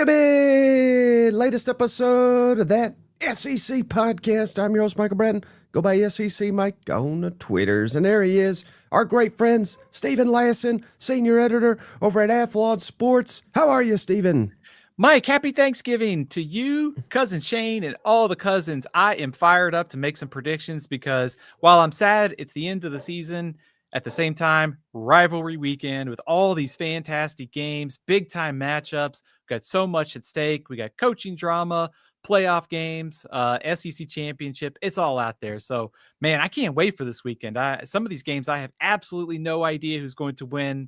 Welcome in, latest episode of that SEC podcast. I'm your host, Michael Bratton. Go by SEC Mike on the Twitters. And there he is, our great friends, Stephen Lassan, senior editor over at Athlon Sports. How are you, Stephen? Mike, happy Thanksgiving to you, cousin Shane, and all the cousins. I am fired up to make some predictions because while I'm sad it's the end of the season, at the same time, rivalry weekend with all these fantastic games, big-time matchups. We've got so much at stake. We got coaching drama, playoff games, SEC championship. It's all out there. So, man, I can't wait for this weekend. Some of these games, I have absolutely no idea who's going to win,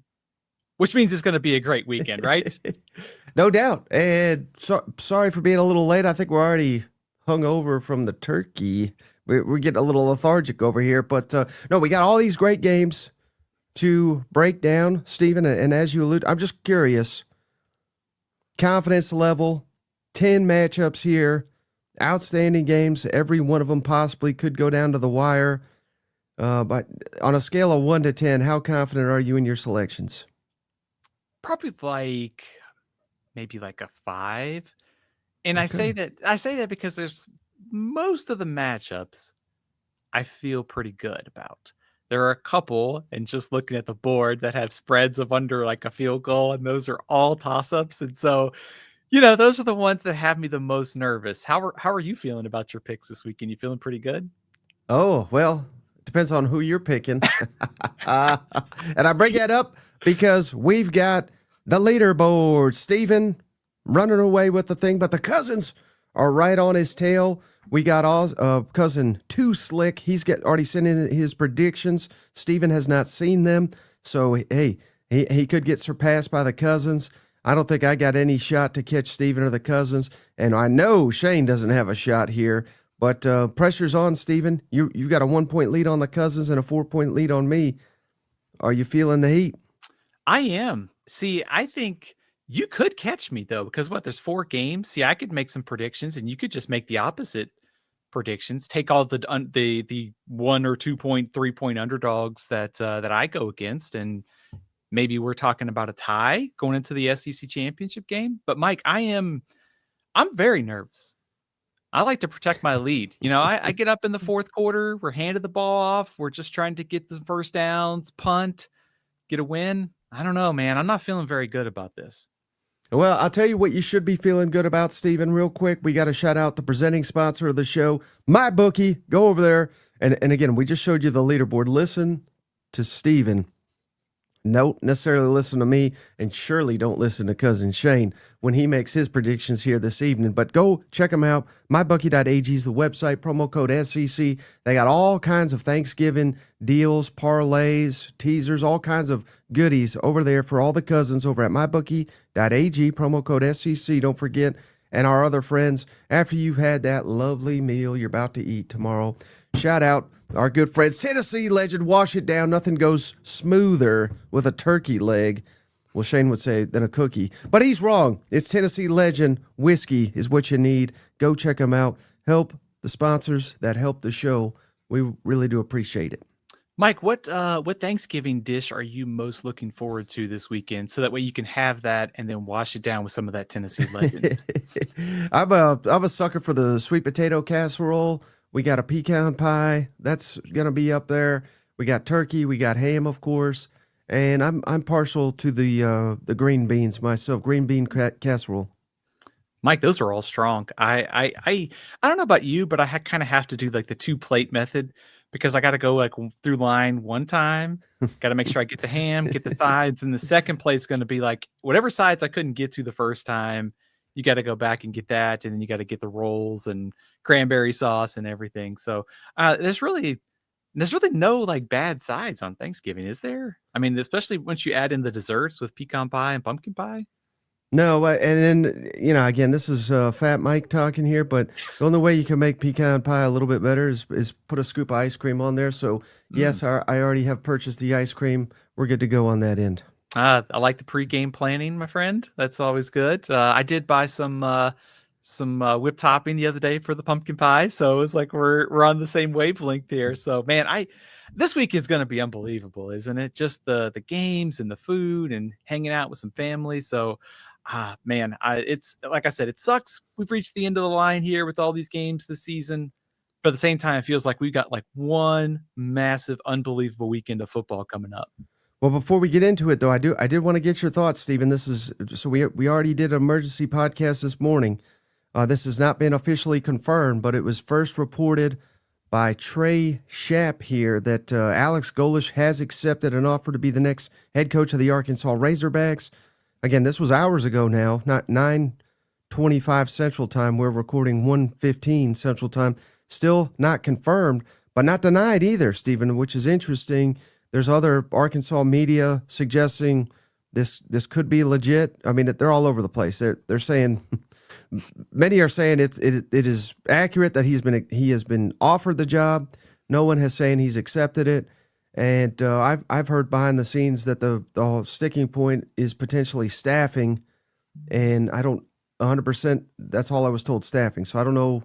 which means it's going to be a great weekend, right? No doubt. And sorry for being a little late. I think we're already hung over from the turkey. We're getting a little lethargic over here. But no, we got all these great games to break down, Stephen. And as you allude, I'm just curious. Confidence level, 10 matchups here, outstanding games. Every one of them possibly could go down to the wire. But on a scale of 1 to 10, how confident are you in your selections? Probably maybe like a 5. And Okay. I say that because there's most of the matchups I feel pretty good about. There are a couple, and just looking at the board, that have spreads of under like a field goal, and those are all toss-ups. And so, those are the ones that have me the most nervous. How are you feeling about your picks this weekend? You feeling pretty good? Oh, well, it depends on who you're picking. And I bring that up because we've got the leaderboard. Stephen running away with the thing, but the cousins are right on his tail. We got cousin Too Slick. He's already sent in his predictions. Stephen has not seen them. So, hey, he could get surpassed by the cousins. I don't think I got any shot to catch Stephen or the cousins. And I know Shane doesn't have a shot here. But pressure's on, Stephen. You've got a 1-point lead on the cousins and a 4-point lead on me. Are you feeling the heat? I am. See, I think you could catch me, though, because there's 4 games. See, I could make some predictions, and you could just make the opposite predictions. Take all the 1 or 2 point, 3 point underdogs that I go against, and maybe we're talking about a tie going into the SEC championship game. But Mike, I'm very nervous. I like to protect my lead. I get up in the fourth quarter. We're handed the ball off. We're just trying to get the first downs, punt, get a win. I don't know, man. I'm not feeling very good about this. Well, I'll tell you what you should be feeling good about, Stephen, real quick. We got to shout out the presenting sponsor of the show, MyBookie. Go over there. And again, we just showed you the leaderboard. Listen to Stephen. Don't necessarily listen to me, and surely don't listen to cousin Shane when he makes his predictions here this evening. But go check them out. MyBookie.ag is the website, promo code SEC. They got all kinds of Thanksgiving deals, parlays, teasers, all kinds of goodies over there for all the cousins over at MyBookie.ag, promo code SEC. Don't forget. And our other friends, after you've had that lovely meal you're about to eat tomorrow, shout out our good friends, Tennessee legend, wash it down. Nothing goes smoother with a turkey leg. Well, Shane would say than a cookie, but he's wrong. It's Tennessee legend whiskey is what you need. Go check them out. Help the sponsors that help the show. We really do appreciate it. Mike, what Thanksgiving dish are you most looking forward to this weekend? So that way you can have that and then wash it down with some of that Tennessee legend. I'm a sucker for the sweet potato casserole. We got a pecan pie. That's going to be up there. We got turkey. We got ham, of course. And I'm partial to the green beans myself, green bean casserole. Mike, those are all strong. I don't know about you, but I kind of have to do like the 2-plate method because I got to go like through line one time. Got to make sure I get the ham, get the sides. And the second plate's going to be like whatever sides I couldn't get to the first time. You got to go back and get that, and then you got to get the rolls and cranberry sauce and everything. So there's really no like bad sides on Thanksgiving, is there? I mean, especially once you add in the desserts with pecan pie and pumpkin pie. No, and then, again, this is Fat Mike talking here, but the only way you can make pecan pie a little bit better is put a scoop of ice cream on there. So, yes, I already have purchased the ice cream. We're good to go on that end. I like the pre-game planning, my friend. That's always good. I did buy some whipped topping the other day for the pumpkin pie, so it was like we're on the same wavelength here. So, man, this week is going to be unbelievable, isn't it? Just the games and the food and hanging out with some family. So Man, it's like I said, it sucks. We've reached the end of the line here with all these games this season. But at the same time, it feels like we've got like one massive, unbelievable weekend of football coming up. Well, before we get into it, though, I did want to get your thoughts, Stephen. This is so we already did an emergency podcast this morning. This has not been officially confirmed, but it was first reported by Trey Schapp here that Alex Golesh has accepted an offer to be the next head coach of the Arkansas Razorbacks. Again, this was hours ago now, not 9:25 Central Time. We're recording 1:15 Central Time. Still not confirmed, but not denied either, Stephen, which is interesting. There's other Arkansas media suggesting this could be legit. I mean, they're all over the place. They're saying many are saying it is accurate that he has been offered the job. No one has saying he's accepted it. And I've heard behind the scenes that the sticking point is potentially staffing, and I don't 100%. That's all I was told, staffing. So I don't know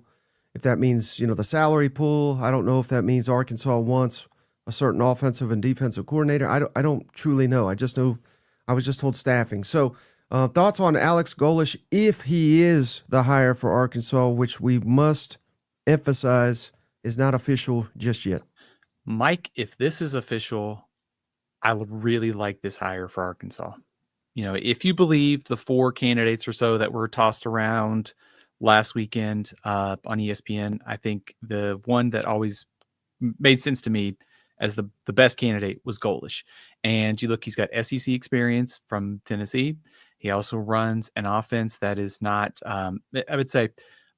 if that means the salary pool. I don't know if that means Arkansas wants a certain offensive and defensive coordinator. I don't truly know. I just know I was just told staffing. So thoughts on Alex Golesh if he is the hire for Arkansas, which we must emphasize is not official just yet. Mike, if this is official, I really like this hire for Arkansas. If you believe the 4 candidates or so that were tossed around last weekend on ESPN, I think the one that always made sense to me as the best candidate was Golesh. And you look, he's got SEC experience from Tennessee. He also runs an offense that is not, I would say,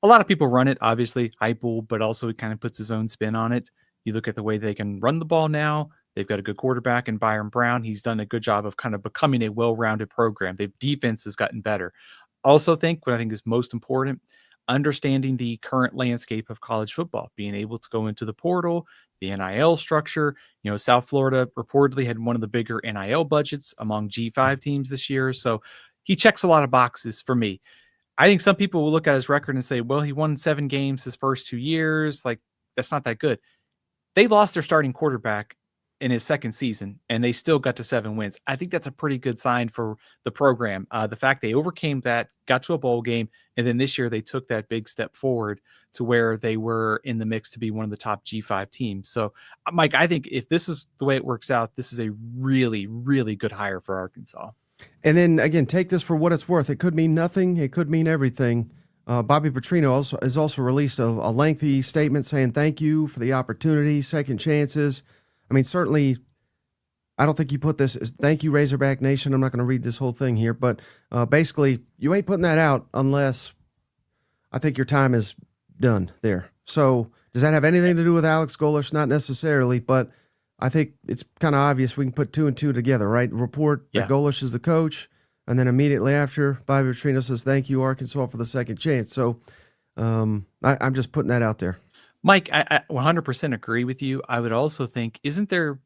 a lot of people run it, obviously, Heupel, but also he kind of puts his own spin on it. You look at the way they can run the ball now. They've got a good quarterback in Byron Brown. He's done a good job of kind of becoming a well-rounded program. Their defense has gotten better. Also think what I think is most important, understanding the current landscape of college football, being able to go into the portal, the NIL structure. South Florida reportedly had one of the bigger NIL budgets among G5 teams this year. So he checks a lot of boxes for me. I think some people will look at his record and say, well, he won 7 games his first 2 years. Like, that's not that good. They lost their starting quarterback in his second season, and they still got to 7 wins. I think that's a pretty good sign for the program. The fact they overcame that, got to a bowl game, and then this year they took that big step forward to where they were in the mix to be one of the top G5 teams. So, Mike, I think if this is the way it works out, this is a really, really good hire for Arkansas. And then, again, take this for what it's worth. It could mean nothing. It could mean everything. Bobby Petrino has also released a lengthy statement saying thank you for the opportunity, second chances. I mean, certainly, I don't think you put this as thank you, Razorback Nation. I'm not going to read this whole thing here, but basically, you ain't putting that out unless I think your time is done there. So does that have anything to do with Alex Golesh? Not necessarily, but I think it's kind of obvious we can put 2 and 2 together, right? Report that Golesh is the coach, and then immediately after, Bobby Petrino says, thank you, Arkansas, for the second chance. So I'm just putting that out there. Mike, I 100% agree with you. I would also think, isn't there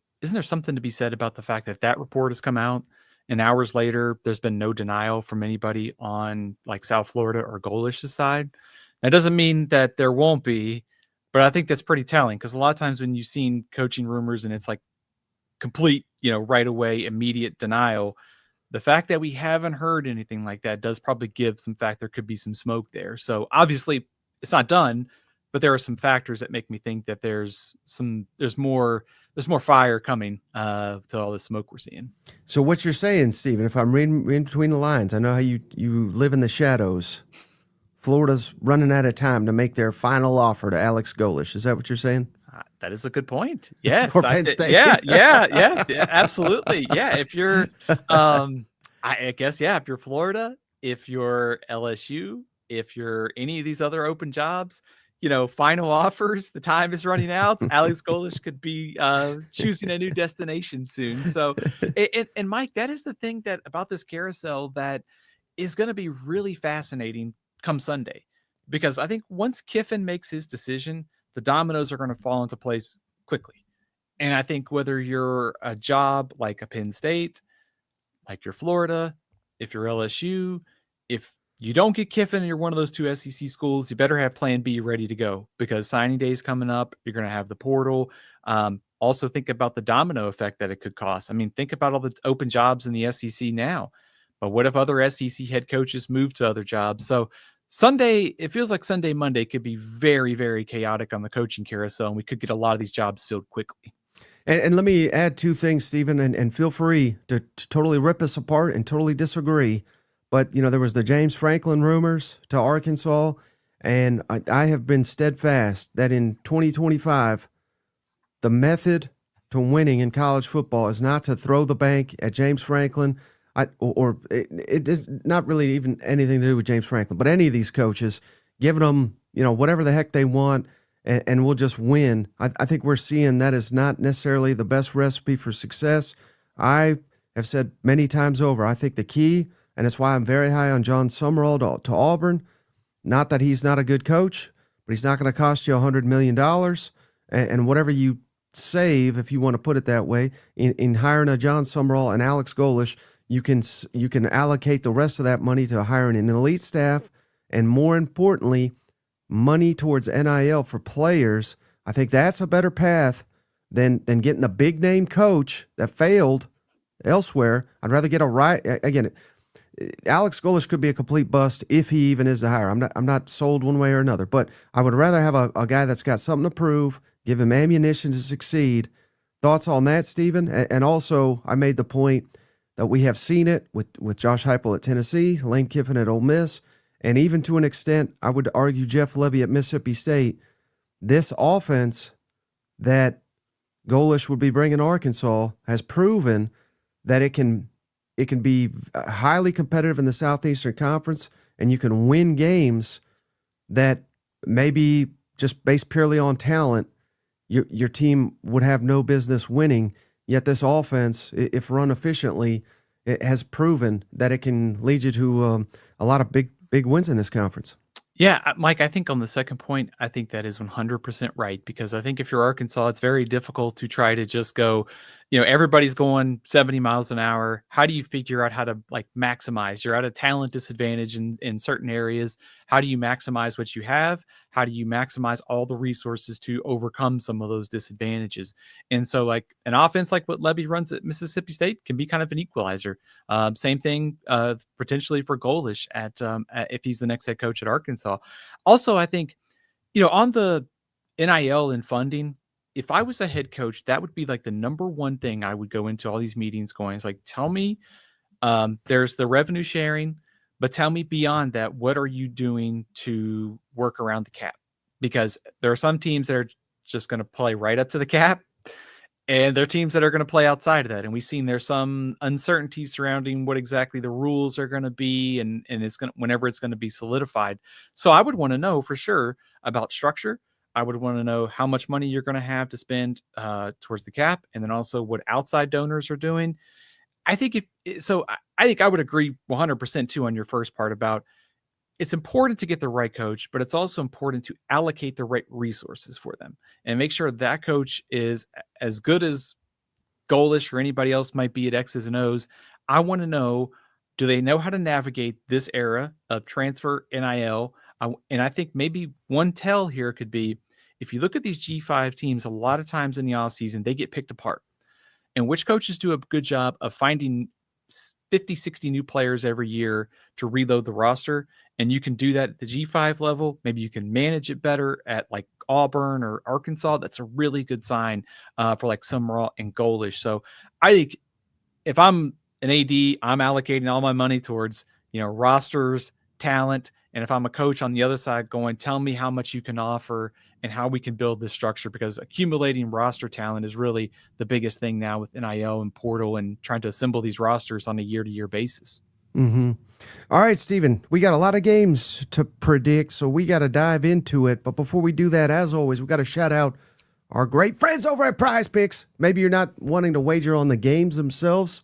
something to be said about the fact that report has come out and hours later, there's been no denial from anybody on like South Florida or Golesh's side? That doesn't mean that there won't be, but I think that's pretty telling because a lot of times when you've seen coaching rumors and it's like complete, right away, immediate denial, the fact that we haven't heard anything like that does probably give some fact there could be some smoke there. So obviously it's not done, but there are some factors that make me think that there's more fire coming to all the smoke we're seeing. So what you're saying, Stephen, if I'm reading in between the lines, I know how you live in the shadows. Florida's running out of time to make their final offer to Alex Golesh. Is that what you're saying? That is a good point. Yes. Or Penn State. Yeah, absolutely. Yeah. If you're, I guess, if you're Florida, if you're LSU, if you're any of these other open jobs, final offers, the time is running out. Alex Golesh could be choosing a new destination soon. So, and Mike, that is the thing about this carousel that is going to be really fascinating come Sunday, because I think once Kiffin makes his decision, the dominoes are going to fall into place quickly. And I think whether you're a job like a Penn State, like you're Florida, if you're LSU, if you don't get Kiffin and you're one of those 2 SEC schools, you better have plan B ready to go because signing day is coming up. You're going to have the portal. Also think about the domino effect that it could cost. I mean, think about all the open jobs in the SEC now. But what if other SEC head coaches move to other jobs? So Sunday, it feels like Sunday, Monday could be very, very chaotic on the coaching carousel, and we could get a lot of these jobs filled quickly. And let me add two things, Stephen, and feel free to totally rip us apart and totally disagree. But, there was the James Franklin rumors to Arkansas, and I have been steadfast that in 2025, the method to winning in college football is not to throw the bank at James Franklin, it is not really even anything to do with James Franklin, but any of these coaches, giving them, whatever the heck they want, and we'll just win. I think we're seeing that is not necessarily the best recipe for success. I have said many times over, I think the key, and it's why I'm very high on John Summerall to Auburn, not that he's not a good coach, but he's not going to cost you $100 million. And whatever you save, if you want to put it that way, in hiring a John Summerall and Alex Golesh, you can allocate the rest of that money to hiring an elite staff, and more importantly, money towards NIL for players. I think that's a better path than getting a big name coach that failed elsewhere. I'd rather get again. Alex Golesh could be a complete bust if he even is the hire. I'm not sold one way or another, but I would rather have a guy that's got something to prove, give him ammunition to succeed. Thoughts on that, Stephen? And also, I made the point that we have seen it with Josh Heupel at Tennessee, Lane Kiffin at Ole Miss, and even to an extent, I would argue Jeff Lebby at Mississippi State. This offense that Golesh would be bringing Arkansas has proven that it can be highly competitive in the Southeastern Conference, and you can win games that maybe just based purely on talent, your team would have no business winning. Yet this offense, if run efficiently, it has proven that it can lead you to a lot of big wins in this conference. Yeah, Mike, I think on the second point, I think that is 100% right, because I think if you're Arkansas, it's very difficult to try to just go, everybody's going 70 miles an hour. How do you figure out how to maximize? You're at a talent disadvantage in certain areas. How do you maximize what you have? How do you maximize all the resources to overcome some of those disadvantages? And so an offense like what Lebby runs at Mississippi State can be kind of an equalizer. Same thing potentially for Golesh if he's the next head coach at Arkansas. Also, I think, on the NIL and funding, if I was a head coach, that would be the number one thing I would go into all these meetings going. It's tell me, there's the revenue sharing, but tell me beyond that, what are you doing to work around the cap? Because there are some teams that are just going to play right up to the cap, and there are teams that are going to play outside of that. And we've seen there's some uncertainty surrounding what exactly the rules are going to be, and whenever it's going to be solidified. So I would want to know for sure about structure. I would want to know how much money you're going to have to spend towards the cap, and then also what outside donors are doing. I think I think I would agree 100% too on your first part about it's important to get the right coach, but it's also important to allocate the right resources for them and make sure that coach is as good as Golesh or anybody else might be at X's and O's. I want to know, do they know how to navigate this era of transfer NIL? And I think maybe one tell here could be, if you look at these G5 teams, a lot of times in the offseason, they get picked apart. And which coaches do a good job of finding 50, 60 new players every year to reload the roster? And you can do that at the G5 level. Maybe you can manage it better at Auburn or Arkansas. That's a really good sign for Summerall and Golesh. So I think if I'm an AD, I'm allocating all my money towards, rosters, talent. And if I'm a coach on the other side going, tell me how much you can offer and how we can build this structure, because accumulating roster talent is really the biggest thing now with NIL and portal and trying to assemble these rosters on a year-to-year basis. Mm-hmm. All right, Stephen, we got a lot of games to predict, so we got to dive into it. But before we do that, as always, we got to shout out our great friends over at PrizePicks. Maybe you're not wanting to wager on the games themselves,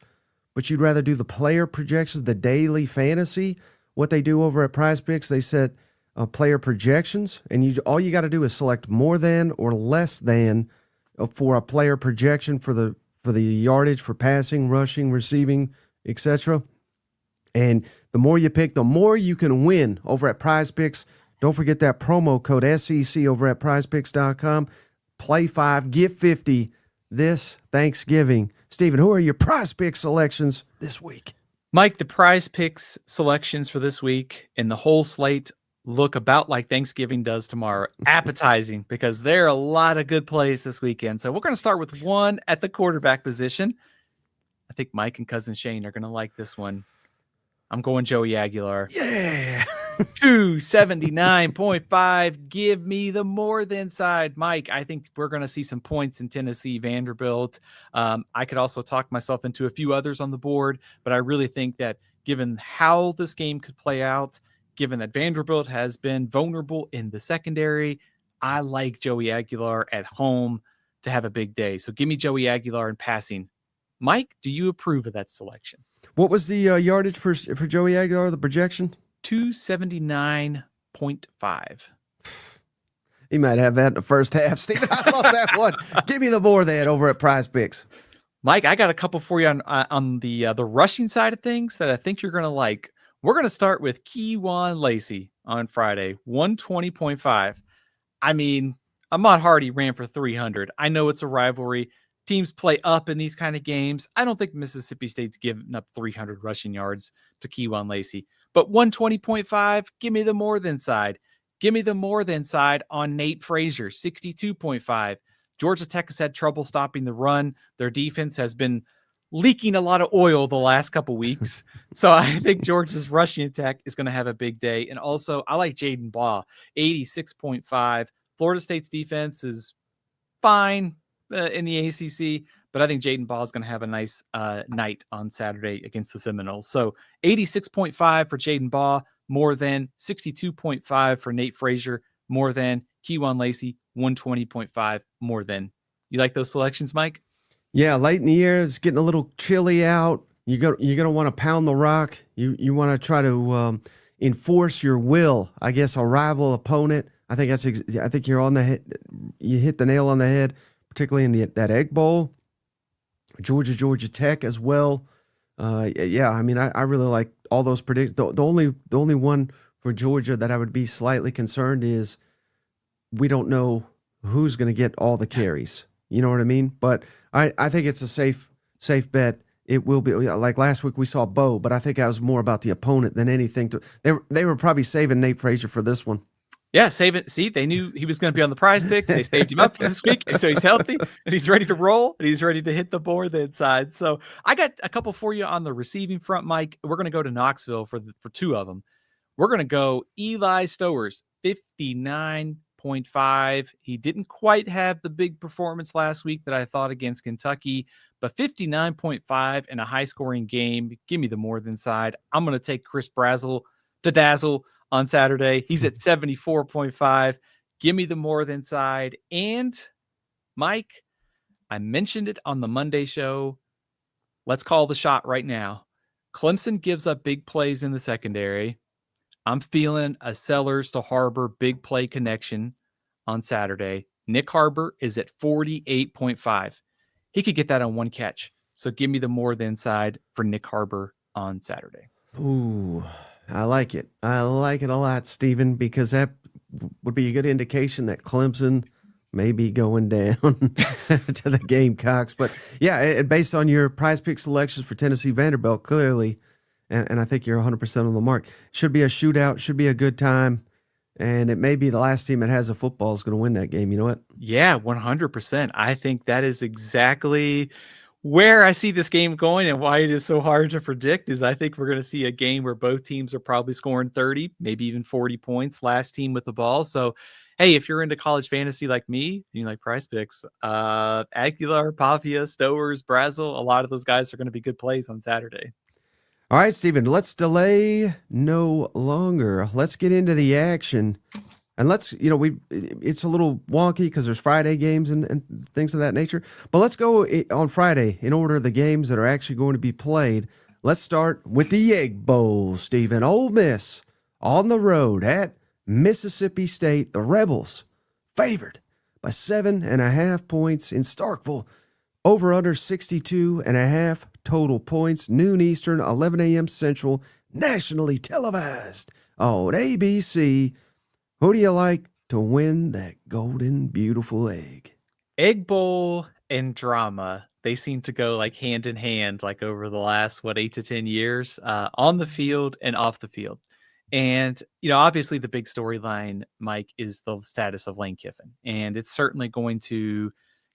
but you'd rather do the player projections, the daily fantasy. What they do over at PrizePicks, they set player projections, and all you got to do is select more than or less than for a player projection for the yardage for passing, rushing, receiving, etc. And the more you pick, the more you can win over at PrizePicks. Don't forget that promo code SEC over at PrizePicks.com. Play 5, get 50 this Thanksgiving. Stephen, who are your PrizePicks selections this week? Mike, the prize picks selections for this week and the whole slate look about like Thanksgiving does tomorrow. Appetizing, because there are a lot of good plays this weekend. So we're going to start with one at the quarterback position. I think Mike and cousin Shane are going to like this one. I'm going Joey Aguilar. Yeah. 279.5. Give me the more than side. Mike, I think we're going to see some points in Tennessee, Vanderbilt. I could also talk myself into a few others on the board, but I really think that given how this game could play out, given that Vanderbilt has been vulnerable in the secondary, I like Joey Aguilar at home to have a big day. So give me Joey Aguilar in passing. Mike, do you approve of that selection? What was the yardage for Joey Aguilar, the projection? 279.5. He might have that in the first half. Steven, I love that one. Give me the more than over at PrizePicks. Mike, I got a couple for you on the rushing side of things that I think you're going to like. We're going to start with Keywan Lacey on Friday, 120.5. I mean, Ahmad Hardy ran for 300. I know it's a rivalry. Teams play up in these kind of games. I don't think Mississippi State's giving up 300 rushing yards to Keywan Lacey. But 120.5, give me the more than side. Give me the more than side on Nate Frazier, 62.5. Georgia Tech has had trouble stopping the run. Their defense has been leaking a lot of oil the last couple weeks. So I think Georgia's rushing attack is going to have a big day. And also, I like Jaden Baugh, 86.5. Florida State's defense is fine in the ACC, but I think Jaden Baugh is going to have a nice night on Saturday against the Seminoles. So 86.5 for Jaden Baugh, more than 62.5 for Nate Frazier, more than Keywan Lacey, 120.5, more than. You like those selections, Mike? Yeah, late in the year, it's getting a little chilly out. You're gonna want to pound the rock. You want to try to enforce your will, I guess, a rival opponent. I think I think you're on the head. You hit the nail on the head, particularly in that Egg Bowl. Georgia Tech as well. Yeah, I mean, I really like all those predictions. The only one for Georgia that I would be slightly concerned is we don't know who's going to get all the carries. You know what I mean? But I think it's a safe bet. It will be like last week we saw Bo, but I think I was more about the opponent than anything. They were probably saving Nate Frazier for this one. Yeah, save it. See, they knew he was going to be on the prize picks. They saved him up for this week. And so he's healthy and he's ready to roll and he's ready to hit the board inside. So I got a couple for you on the receiving front, Mike. We're going to go to Knoxville for two of them. We're going to go Eli Stowers, 59.5. He didn't quite have the big performance last week that I thought against Kentucky, but 59.5 in a high scoring game. Give me the more than side. I'm going to take Chris Brazzle to dazzle on Saturday. He's at 74.5. Give me the more than side. And Mike, I mentioned it on the Monday show. Let's call the shot right now. Clemson gives up big plays in the secondary. I'm feeling a Sellers to Harbor big play connection on Saturday. Nick Harbor is at 48.5. He could get that on one catch. So give me the more than side for Nick Harbor on Saturday. Ooh, I like it. I like it a lot, Stephen, because that would be a good indication that Clemson may be going down to the Gamecocks. But yeah, based on your prize pick selections for Tennessee Vanderbilt, clearly, and I think you're 100% on the mark. Should be a shootout, should be a good time. And it may be the last team that has a football is going to win that game. You know what? Yeah, 100%. I think that is exactly where I see this game going, and why it is so hard to predict is I think we're going to see a game where both teams are probably scoring 30, maybe even 40 points, last team with the ball. So, hey, if you're into college fantasy like me, and you like prize picks, Aguilar, Pavia, Stowers, Brazzle, a lot of those guys are going to be good plays on Saturday. All right, Stephen, let's delay no longer. Let's get into the action. And it's a little wonky because there's Friday games and things of that nature. But let's go on Friday in order of the games that are actually going to be played. Let's start with the Egg Bowl, Stephen. Ole Miss on the road at Mississippi State. The Rebels favored by 7.5 points in Starkville. Over under 62.5 total points. Noon Eastern, 11 a.m. Central, nationally televised on ABC. Who do you like to win that golden, beautiful egg? Egg Bowl and drama. they seem to go like hand in hand, like over the last 8 to 10 years, on the field and off the field. And obviously the big storyline, Mike, is the status of Lane Kiffin, and it's certainly going to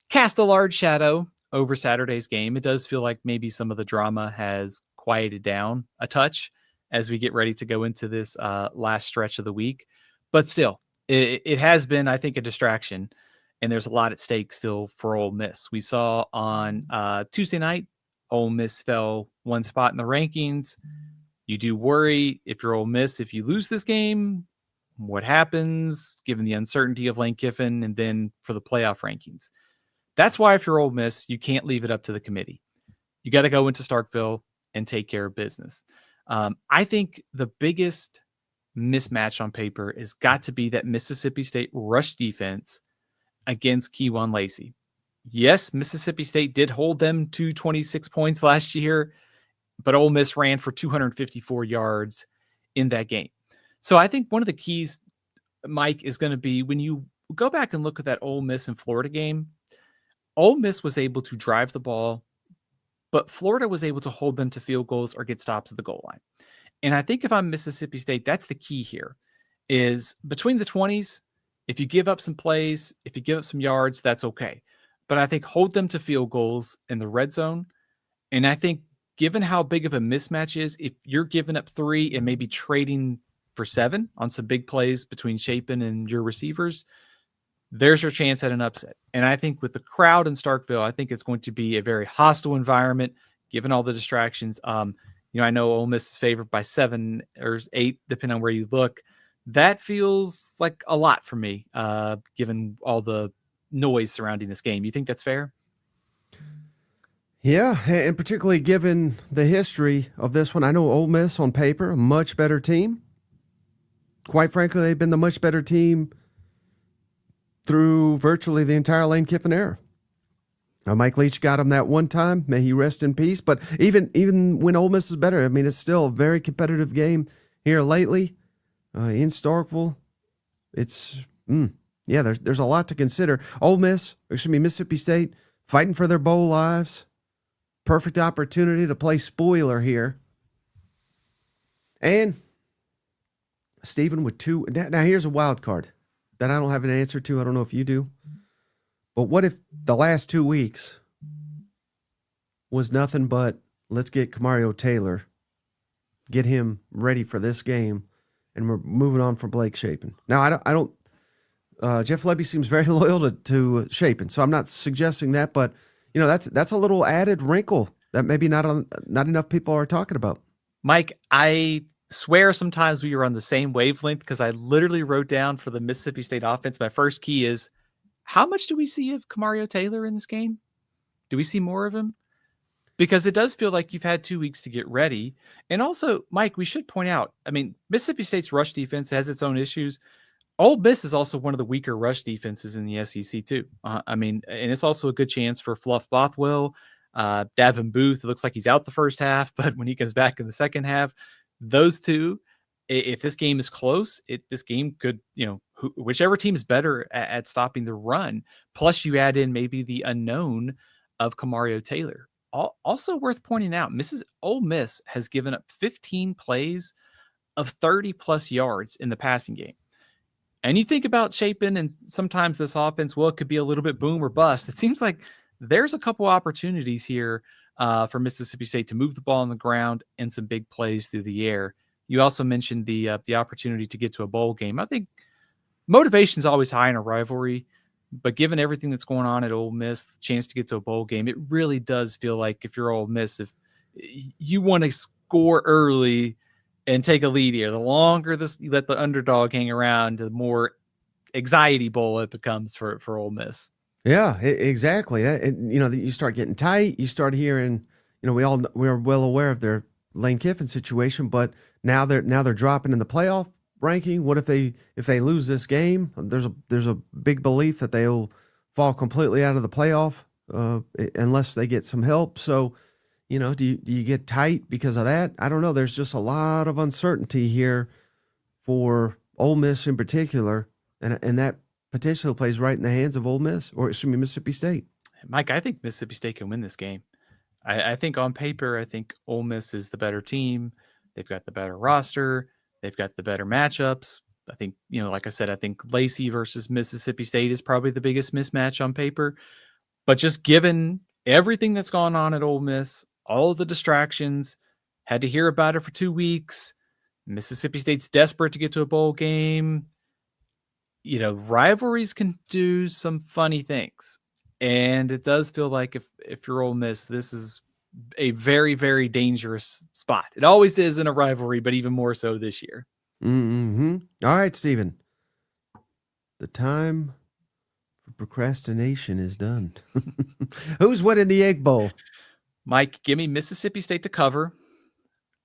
cast a large shadow over Saturday's game. It does feel like maybe some of the drama has quieted down a touch as we get ready to go into this last stretch of the week, but still, it has been, I think, a distraction. And there's a lot at stake still for Ole Miss. We saw on Tuesday night, Ole Miss fell one spot in the rankings. You do worry if you're Ole Miss, if you lose this game, what happens given the uncertainty of Lane Kiffin and then for the playoff rankings. That's why if you're Ole Miss, you can't leave it up to the committee. You got to go into Starkville and take care of business. I think the biggest mismatch on paper has got to be that Mississippi State rush defense against Keywan Lacey. Yes, Mississippi State did hold them to 26 points last year, but Ole Miss ran for 254 yards in that game. So I think one of the keys, Mike, is going to be when you go back and look at that Ole Miss and Florida game, Ole Miss was able to drive the ball, but Florida was able to hold them to field goals or get stops at the goal line. And I think if I'm Mississippi State, that's the key here, is between the 20s, if you give up some plays, if you give up some yards, that's okay. But I think hold them to field goals in the red zone. And I think given how big of a mismatch is, if you're giving up 3 and maybe trading for 7 on some big plays between Chapin and your receivers, there's your chance at an upset. And I think with the crowd in Starkville, I think it's going to be a very hostile environment, given all the distractions. I know Ole Miss is favored by 7 or 8, depending on where you look. That feels like a lot for me, given all the noise surrounding this game. You think that's fair? Yeah, and particularly given the history of this one. I know Ole Miss on paper, a much better team. Quite frankly, they've been the much better team through virtually the entire Lane Kiffin era. Mike Leach got him that one time. May he rest in peace. But even when Ole Miss is better, I mean, it's still a very competitive game here lately in Starkville. It's, there's a lot to consider. Mississippi State fighting for their bowl lives. Perfect opportunity to play spoiler here. And Stephen with 2. Now here's a wild card that I don't have an answer to. I don't know if you do. But what if the last 2 weeks was nothing but let's get Kamario Taylor, get him ready for this game, and we're moving on from Blake Shapen. Now, I don't. Jeff Lebby seems very loyal to Shapen, so I'm not suggesting that, but that's a little added wrinkle that maybe not enough people are talking about. Mike, I swear sometimes we were on the same wavelength because I literally wrote down for the Mississippi State offense, my first key is, how much do we see of Kamario Taylor in this game? Do we see more of him? Because it does feel like you've had 2 weeks to get ready. And also, Mike, we should point out, Mississippi State's rush defense has its own issues. Ole Miss is also one of the weaker rush defenses in the SEC too. And it's also a good chance for Fluff Bothwell, Davin Booth. It looks like he's out the first half, but when he comes back in the second half, those two, if this game is close, this game could, whichever team is better at stopping the run, plus you add in maybe the unknown of Kamario Taylor. Also worth pointing out, Ole Miss has given up 15 plays of 30-plus yards in the passing game. And you think about Chapin and sometimes this offense, well, it could be a little bit boom or bust. It seems like there's a couple opportunities here for Mississippi State to move the ball on the ground and some big plays through the air. You also mentioned the opportunity to get to a bowl game. I think motivation is always high in a rivalry, but given everything that's going on at Ole Miss, the chance to get to a bowl game, it really does feel like if you're Ole Miss, if you want to score early and take a lead here, the longer you let the underdog hang around, the more anxiety bowl it becomes for Ole Miss. Yeah, exactly. You start getting tight. You start hearing, we're well aware of their Lane Kiffin situation, but now they're dropping in the playoff ranking. What if they lose this game? There's a big belief that they'll fall completely out of the playoff unless they get some help. So, do you get tight because of that? I don't know. There's just a lot of uncertainty here for Ole Miss in particular, and that potentially plays right in the hands of Ole Miss, or Mississippi State. Mike, I think Mississippi State can win this game. I think on paper, I think Ole Miss is the better team. They've got the better roster. They've got the better matchups. I think, like I said, I think Lacey versus Mississippi State is probably the biggest mismatch on paper. But just given everything that's gone on at Ole Miss, all of the distractions, had to hear about it for 2 weeks. Mississippi State's desperate to get to a bowl game. Rivalries can do some funny things. And it does feel like if you're Ole Miss, this is a very, very dangerous spot. It always is in a rivalry, but even more so this year. Mm-hmm. All right, Stephen. The time for procrastination is done. Who's winning the Egg Bowl? Mike, give me Mississippi State to cover,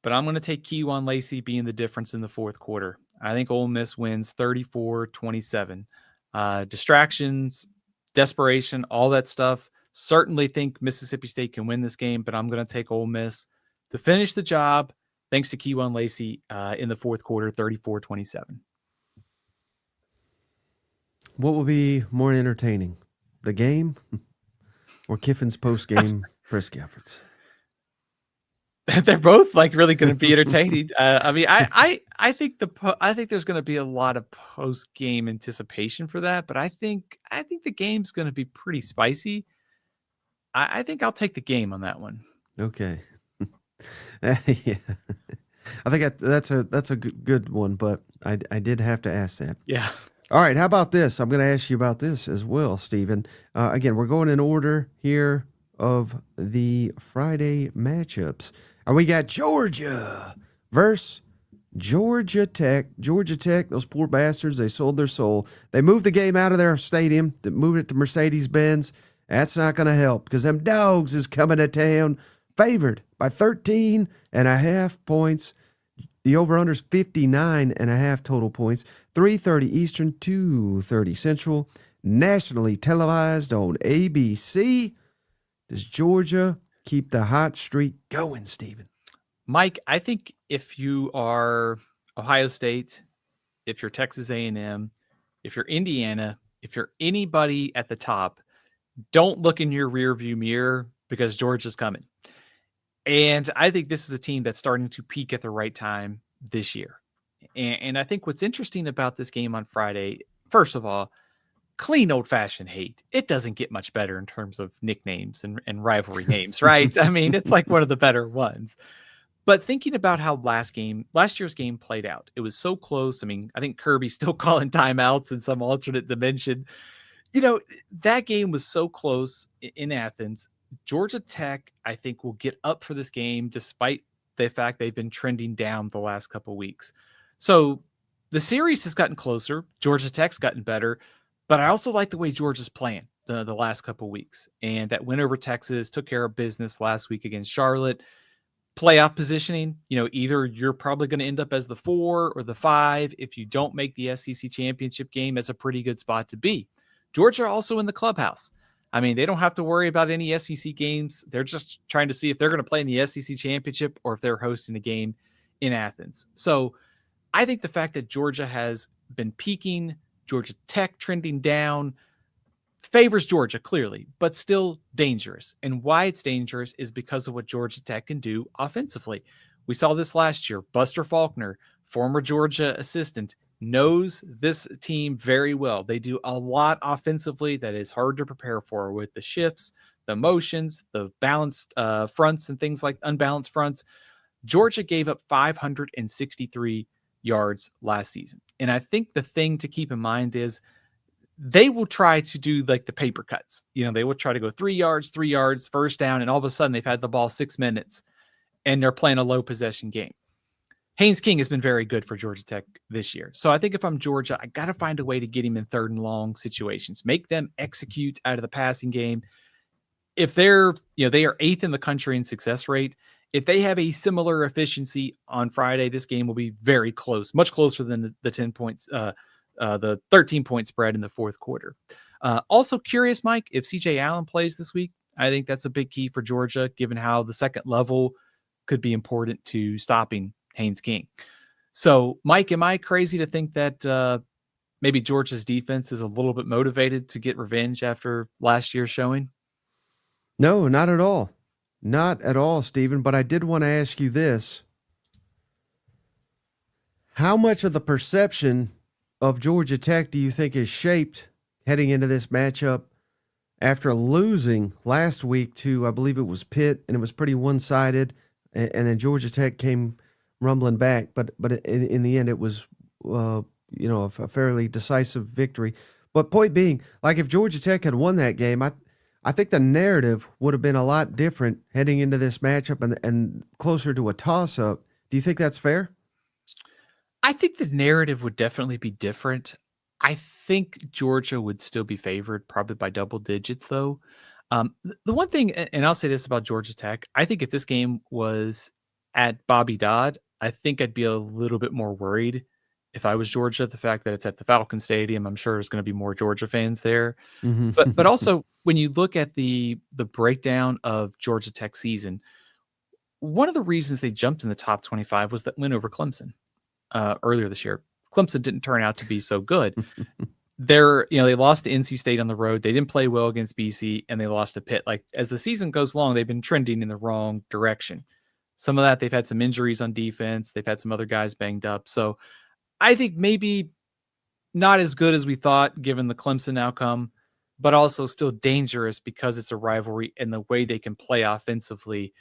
but I'm going to take Kejuan Lacey being the difference in the fourth quarter. I think Ole Miss wins 34-27. Distractions, desperation, all that stuff. Certainly think Mississippi State can win this game, but I'm going to take Ole Miss to finish the job. Thanks to Kejuan Lacey in the fourth quarter, 34-27. What will be more entertaining, the game or Kiffin's post-game press conference? They're both really going to be entertaining. I think there's going to be a lot of post-game anticipation for that, but I think the game's going to be pretty spicy. I think I'll take the game on that one. Okay. Yeah. I think that's a good one, but I did have to ask that. Yeah. All right. How about this? I'm going to ask you about this as well, Stephen. Again, we're going in order here of the Friday matchups. And we got Georgia versus Georgia Tech. Georgia Tech, those poor bastards, they sold their soul. They moved the game out of their stadium, they moved it to Mercedes-Benz. That's not going to help because them dogs is coming to town favored by 13.5 points. The over-under is 59.5 total points. 3:30 Eastern, 2:30 Central. Nationally televised on ABC. Does Georgia keep the hot streak going, Stephen? Mike, I think if you are Ohio State, if you're Texas A&M, if you're Indiana, if you're anybody at the top, don't look in your rearview mirror because Georgia's coming. And I think this is a team that's starting to peak at the right time this year. And I think what's interesting about this game on Friday, first of all, clean old-fashioned hate. It doesn't get much better in terms of nicknames and rivalry names, right? I mean, it's like one of the better ones. But thinking about how last year's game played out, it was so close. I mean, I think Kirby's still calling timeouts in some alternate dimension. That game was so close in Athens. Georgia Tech, I think, will get up for this game despite the fact they've been trending down the last couple of weeks. So the series has gotten closer. Georgia Tech's gotten better. But I also like the way Georgia's playing the last couple of weeks. And that win over Texas took care of business last week against Charlotte. Playoff positioning, either you're probably going to end up as the 4 or the 5. If you don't make the SEC championship game, it's a pretty good spot to be. Georgia also in the clubhouse. I mean, they don't have to worry about any SEC games. They're just trying to see if they're going to play in the SEC championship or if they're hosting a game in Athens. So I think the fact that Georgia has been peaking, Georgia Tech trending down, favors Georgia clearly, but still dangerous. And why it's dangerous is because of what Georgia Tech can do offensively. We saw this last year. Buster Faulkner, former Georgia assistant, knows this team very well. They do a lot offensively that is hard to prepare for with the shifts, the motions, the balanced fronts and things like unbalanced fronts. Georgia gave up 563 yards last season. And I think the thing to keep in mind is they will try to do like the paper cuts. They will try to go 3 yards, first down, and all of a sudden they've had the ball 6 minutes and they're playing a low possession game. Haynes King has been very good for Georgia Tech this year. So I think if I'm Georgia, I got to find a way to get him in 3rd and long situations, make them execute out of the passing game. If they are 8th in the country in success rate, if they have a similar efficiency on Friday, this game will be very close, much closer than the 10 points, the 13-point spread in the fourth quarter. Also curious, Mike, if CJ Allen plays this week. I think that's a big key for Georgia, given how the second level could be important to stopping Haynes King. So, Mike, am I crazy to think that maybe Georgia's defense is a little bit motivated to get revenge after last year's showing? No, not at all. Not at all, Stephen. But I did want to ask you this. How much of the perception of Georgia Tech do you think is shaped heading into this matchup after losing last week to, I believe it was Pitt, and it was pretty one-sided, and then Georgia Tech came rumbling back, but in the end it was a fairly decisive victory. But point being, like if Georgia Tech had won that game, I think the narrative would have been a lot different heading into this matchup and closer to a toss-up. Do you think that's fair? I think the narrative would definitely be different. I think Georgia would still be favored, probably by double digits, though. The one thing, and I'll say this about Georgia Tech, I think if this game was at Bobby Dodd, I think I'd be a little bit more worried if I was Georgia. The fact that it's at the Falcon Stadium, I'm sure there's going to be more Georgia fans there. But also when you look at the breakdown of Georgia Tech season, one of the reasons they jumped in the top 25 was that win over Clemson earlier this year. Clemson didn't turn out to be so good. They lost to NC State on the road. They didn't play well against BC, and they lost to Pitt. Like, as the season goes along, they've been trending in the wrong direction. Some of that, they've had some injuries on defense. They've had some other guys banged up. So I think maybe not as good as we thought, given the Clemson outcome, but also still dangerous because it's a rivalry, and the way they can play offensively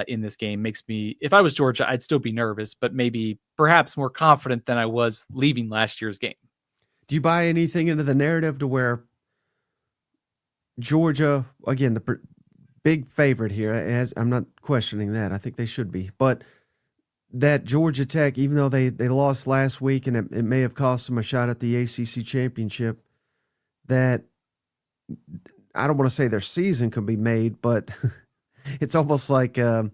in this game makes me, if I was Georgia, I'd still be nervous, but maybe perhaps more confident than I was leaving last year's game. Do you buy anything into the narrative to where Georgia, again, the big favorite here, I'm not questioning that. I think they should be. But that Georgia Tech, even though they lost last week and it may have cost them a shot at the ACC championship, that I don't want to say their season could be made, but it's almost like that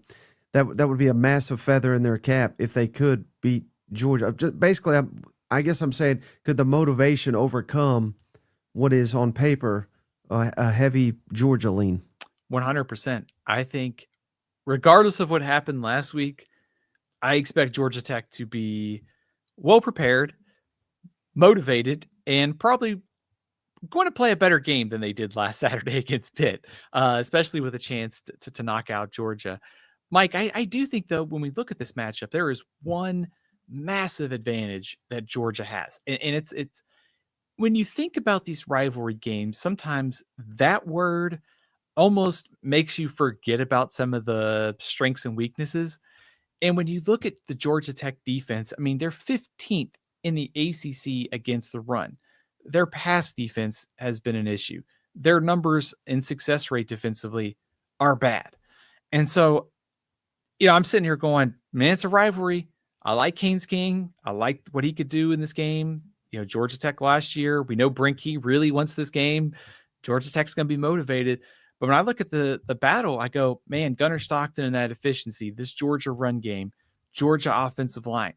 would be a massive feather in their cap if they could beat Georgia. Basically, I guess I'm saying, could the motivation overcome what is on paper a heavy Georgia lean? 100%. I think regardless of what happened last week, I expect Georgia Tech to be well prepared, motivated, and probably going to play a better game than they did last Saturday against Pitt, especially with a chance to knock out Georgia. Mike, I do think, though, when we look at this matchup, there is one massive advantage that Georgia has. And it's when you think about these rivalry games, sometimes that word almost makes you forget about some of the strengths and weaknesses. And when you look at the Georgia Tech defense, I mean, they're 15th in the ACC against the run. Their pass defense has been an issue. Their numbers and success rate defensively are bad. And so, I'm sitting here going, man, it's a rivalry. I like Haynes King. I like what he could do in this game. Georgia Tech last year, we know Brinke really wants this game. Georgia Tech's going to be motivated. But when I look at the battle, I go, man, Gunnar Stockton and that efficiency, this Georgia run game, Georgia offensive line.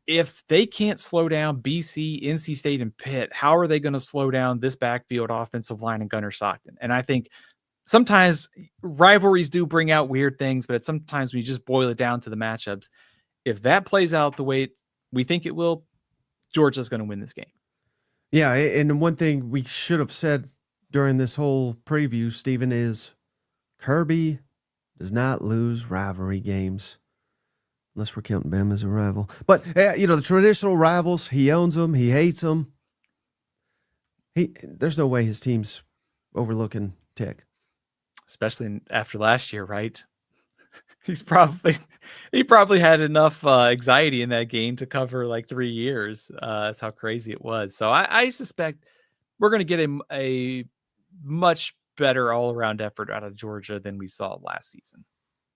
If they can't slow down BC, NC State, and Pitt, how are they going to slow down this backfield offensive line and Gunnar Stockton? And I think sometimes rivalries do bring out weird things, but sometimes when you just boil it down to the matchups, if that plays out the way we think it will, Georgia's going to win this game. Yeah, and one thing we should have said during this whole preview, Stephen, is Kirby does not lose rivalry games. Unless we're counting Bama as a rival. But, the traditional rivals, he owns them. He hates them. There's no way his team's overlooking Tech. Especially after last year, right? He probably had enough anxiety in that game to cover like 3 years. That's how crazy it was. So I suspect we're going to get a much better all-around effort out of Georgia than we saw last season.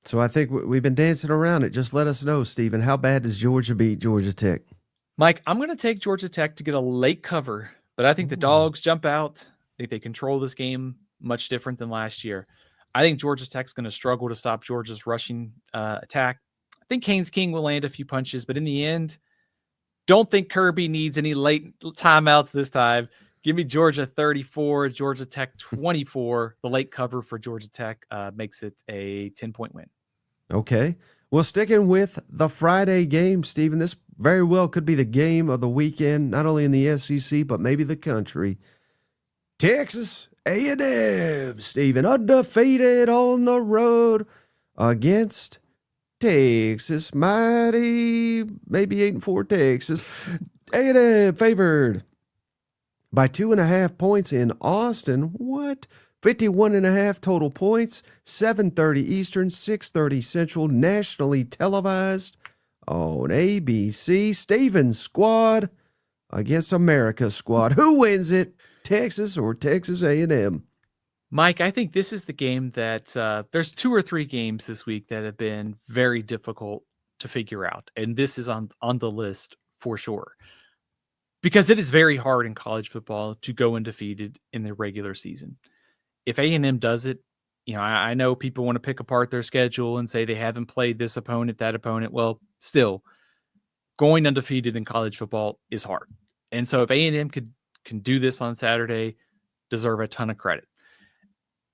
So I think we've been dancing around it. Just let us know, Stephen, how bad does Georgia beat Georgia Tech? Mike, I'm going to take Georgia Tech to get a late cover, but I think the Dogs jump out. I think they control this game much different than last year. I think Georgia Tech's going to struggle to stop Georgia's rushing attack. I think Haynes King will land a few punches, but in the end, don't think Kirby needs any late timeouts this time. Give me Georgia 34, Georgia Tech 24. The late cover for Georgia Tech makes it a 10-point win. Okay. Well, sticking with the Friday game, Stephen, this very well could be the game of the weekend, not only in the SEC, but maybe the country. Texas A&M, Stephen, undefeated on the road against Texas. Mighty, maybe 8-4 Texas. A&M favored by 2.5 points in Austin. What? 51.5 total points, 7:30 Eastern, 6:30 Central, nationally televised on ABC. Stevens squad against America's squad. Who wins it? Texas or Texas A&M? Mike, I think this is the game that there's 2 or 3 games this week that have been very difficult to figure out, and this is on the list for sure. Because it is very hard in college football to go undefeated in the regular season. If A&M does it, I know people want to pick apart their schedule and say they haven't played this opponent, that opponent. Well, still, going undefeated in college football is hard. And so if A&M can do this on Saturday, deserve a ton of credit.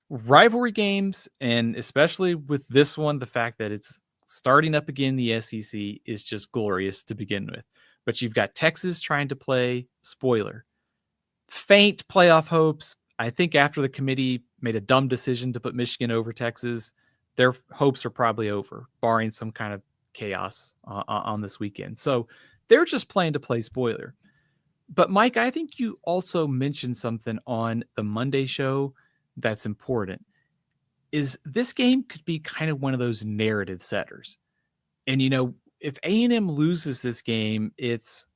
Rivalry games, and especially with this one, the fact that it's starting up again in the SEC is just glorious to begin with. But you've got Texas trying to play spoiler. Faint playoff hopes. I think after the committee made a dumb decision to put Michigan over Texas, their hopes are probably over, barring some kind of chaos on this weekend. So they're just playing to play spoiler. But Mike, I think you also mentioned something on the Monday show that's important. Is this game could be kind of one of those narrative setters. And, if A&M loses this game, it's,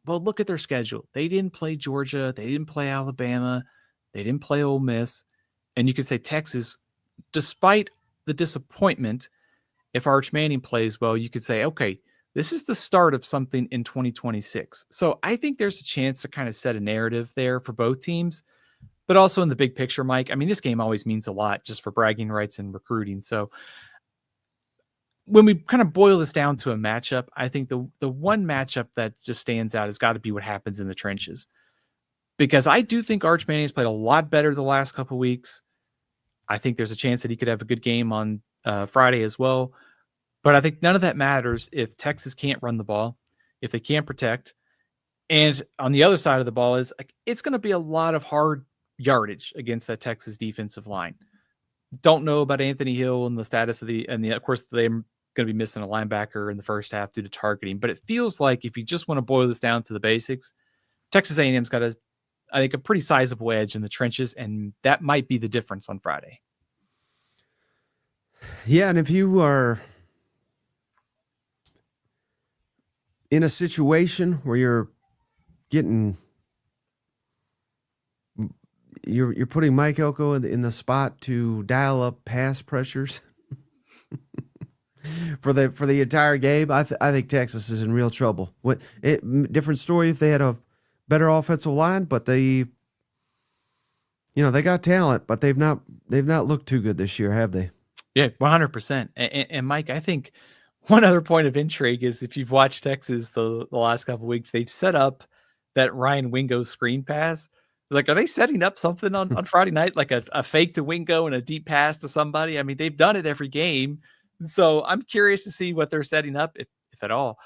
well, look at their schedule. They didn't play Georgia. They didn't play Alabama. They didn't play Ole Miss. And you could say Texas, despite the disappointment, if Arch Manning plays well, you could say, okay, this is the start of something in 2026. So I think there's a chance to kind of set a narrative there for both teams, but also in the big picture, Mike. I mean, this game always means a lot just for bragging rights and recruiting. So when we kind of boil this down to a matchup, I think the one matchup that just stands out has got to be what happens in the trenches. Because I do think Arch Manning has played a lot better the last couple of weeks. I think there's a chance that he could have a good game on Friday as well. But I think none of that matters if Texas can't run the ball, if they can't protect. And on the other side of the ball is it's going to be a lot of hard yardage against that Texas defensive line. Don't know about Anthony Hill and the status of of course, they're going to be missing a linebacker in the first half due to targeting. But it feels like if you just want to boil this down to the basics, Texas A&M's got I think a pretty sizable edge in the trenches, and that might be the difference on Friday. Yeah, and if you are in a situation where you're putting Mike Elko in the spot to dial up pass pressures for the entire game, I think Texas is in real trouble. Different story if they had a better offensive line, but they got talent, but they've not looked too good this year, have they? Yeah, 100%. And Mike, I think one other point of intrigue is if you've watched Texas the last couple of weeks, they've set up that Ryan Wingo screen pass. Like, are they setting up something on Friday night, like a fake to Wingo and a deep pass to somebody? I mean, they've done it every game. So I'm curious to see what they're setting up, if at all.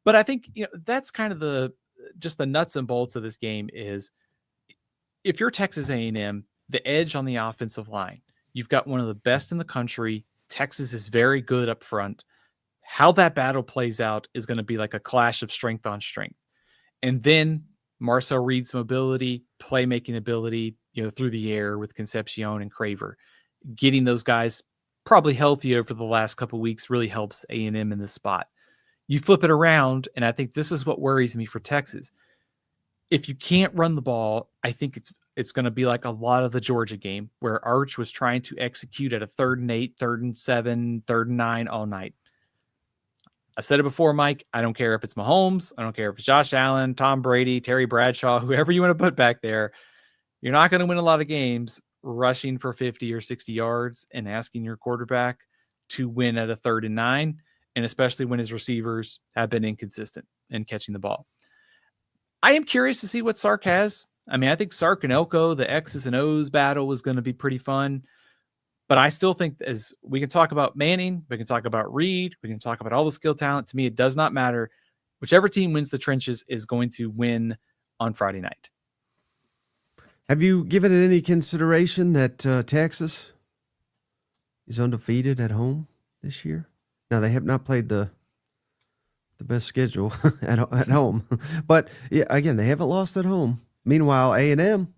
But I think, that's kind of just the nuts and bolts of this game is if you're Texas A&M, the edge on the offensive line, you've got one of the best in the country. Texas is very good up front. How that battle plays out is going to be like a clash of strength on strength. And then Marcel Reed's mobility, playmaking ability, through the air with Concepcion and Craver, getting those guys probably healthy over the last couple of weeks really helps A&M in this spot. You flip it around, and I think this is what worries me for Texas. If you can't run the ball, I think it's going to be like a lot of the Georgia game where Arch was trying to execute at a 3rd and 8, 3rd and 7, 3rd and 9 all night. I've said it before, Mike. I don't care if it's Mahomes. I don't care if it's Josh Allen, Tom Brady, Terry Bradshaw, whoever you want to put back there. You're not going to win a lot of games rushing for 50 or 60 yards and asking your quarterback to win at a 3rd and 9, and especially when his receivers have been inconsistent in catching the ball. I am curious to see what Sark has. I mean, I think Sark and Elko, the X's and O's battle was going to be pretty fun. But I still think as we can talk about Manning, we can talk about Reed, we can talk about all the skill talent. To me, it does not matter. Whichever team wins the trenches is going to win on Friday night. Have you given it any consideration that Texas is undefeated at home this year? Now, they have not played the best schedule at home. But, yeah, again, they haven't lost at home. Meanwhile, A&M,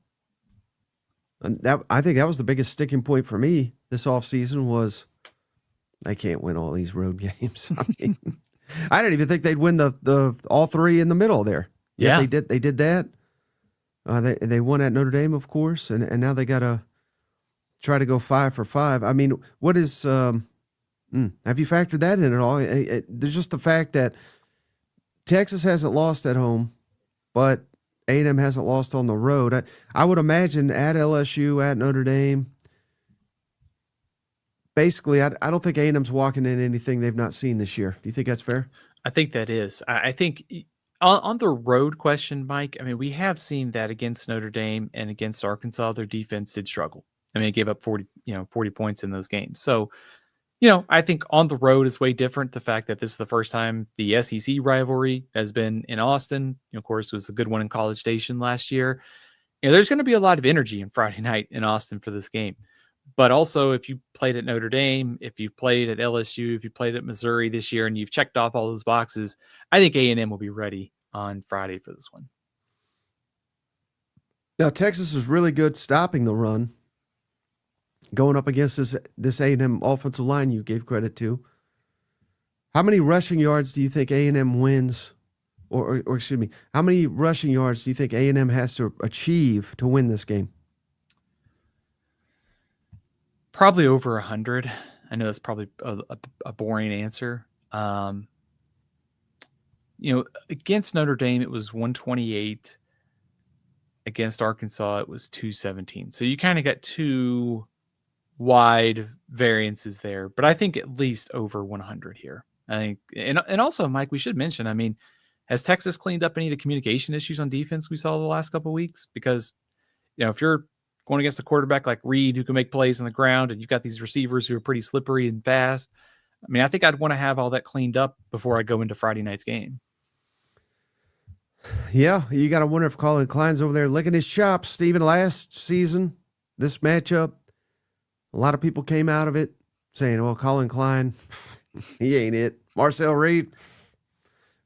I think that was the biggest sticking point for me this offseason was they can't win all these road games. I mean, I didn't even think they'd win the all three in the middle there. Yeah. They did that. They won at Notre Dame, of course, and now they got to try to go 5 for 5. I mean, what is have you factored that in at all? There's just the fact that Texas hasn't lost at home, but A&M hasn't lost on the road. I would imagine at LSU, at Notre Dame, basically, I don't think A&M's walking in anything they've not seen this year. Do you think that's fair? I think that is. I think on the road question, Mike, I mean, we have seen that against Notre Dame and against Arkansas, their defense did struggle. I mean, it gave up 40 points in those games. So, I think on the road is way different. The fact that this is the first time the SEC rivalry has been in Austin, of course, it was a good one in College Station last year. There's going to be a lot of energy on Friday night in Austin for this game. But also, if you played at Notre Dame, if you played at LSU, if you played at Missouri this year, and you've checked off all those boxes, I think A&M will be ready on Friday for this one. Now, Texas is really good stopping the run, going up against this A&M offensive line you gave credit to. How many rushing yards do you think A&M wins? Or excuse me, how many rushing yards do you think A&M has to achieve to win this game? Probably over 100. I know that's probably a boring answer. Against Notre Dame, it was 128. Against Arkansas, it was 217. So you kind of got two wide variances there, but I think at least over 100 here. I think, and also, Mike, we should mention, I mean, has Texas cleaned up any of the communication issues on defense we saw the last couple of weeks? Because, if you're going against a quarterback like Reed who can make plays on the ground, and you've got these receivers who are pretty slippery and fast, I mean, I think I'd want to have all that cleaned up before I go into Friday night's game. Yeah, you got to wonder if Colin Klein's over there licking his chops. Stephen, last season, this matchup, a lot of people came out of it saying, well, Colin Klein, he ain't it. Marcel Reed,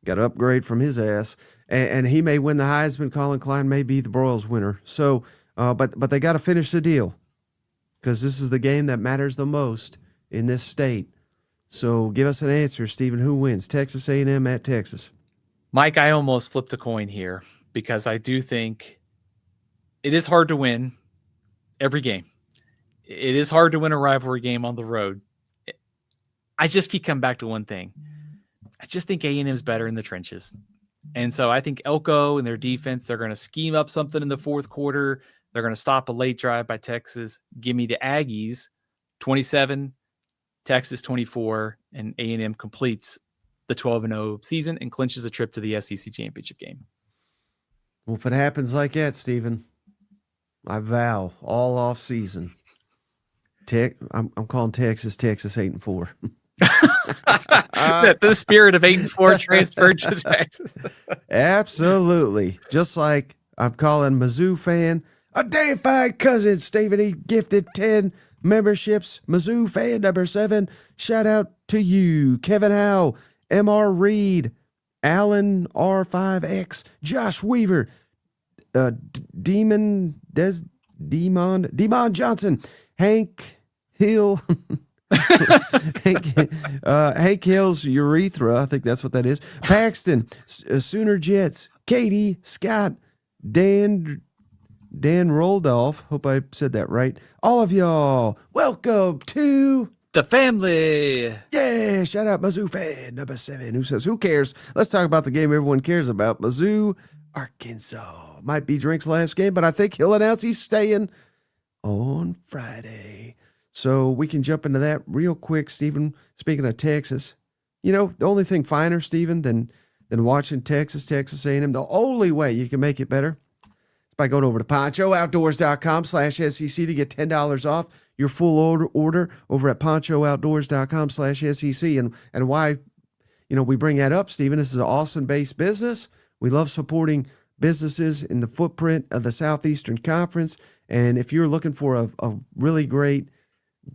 got to upgrade from his ass. And he may win the Heisman. Colin Klein may be the Broyles winner. So, but they got to finish the deal because this is the game that matters the most in this state. So give us an answer, Stephen. Who wins? Texas A&M at Texas. Mike, I almost flipped a coin here because I do think it is hard to win every game. It is hard to win a rivalry game on the road. I just keep coming back to one thing. I just think A&M's better in the trenches. And so I think Elko and their defense, they're going to scheme up something in the fourth quarter. They're going to stop a late drive by Texas. Give me the Aggies 27, Texas 24, and A&M completes the 12-0 season and clinches a trip to the SEC championship game. Well, if it happens like that, Stephen, I vow all off season. I'm calling Texas 8-4. The spirit of 8-4 transferred to Texas. Absolutely. Just like I'm calling Mizzou fan a deified cousin, Stephen. He gifted 10 memberships. Mizzou fan number 7. Shout out to you, Kevin Howe, M.R. Reed, Alan R5X, Josh Weaver, Demon Johnson, Hank Hill, Hank Hill's urethra, I think that's what that is. Paxton, Sooner Jets, Katie, Scott, Dan Roldolph, hope I said that right. All of y'all, welcome to the family. Yeah, shout out Mizzou fan number 7 who says, who cares? Let's talk about the game everyone cares about. Mizzou, Arkansas. Might be Drink's last game, but I think he'll announce he's staying on Friday. So we can jump into that real quick, Stephen. Speaking of Texas, the only thing finer, Stephen, than watching Texas A&M, the only way you can make it better is by going over to ponchooutdoors.com/SEC to get $10 off your full order over at ponchooutdoors.com/SEC. And why, we bring that up, Stephen, this is an Austin-based business. We love supporting businesses in the footprint of the Southeastern Conference. And if you're looking for a really great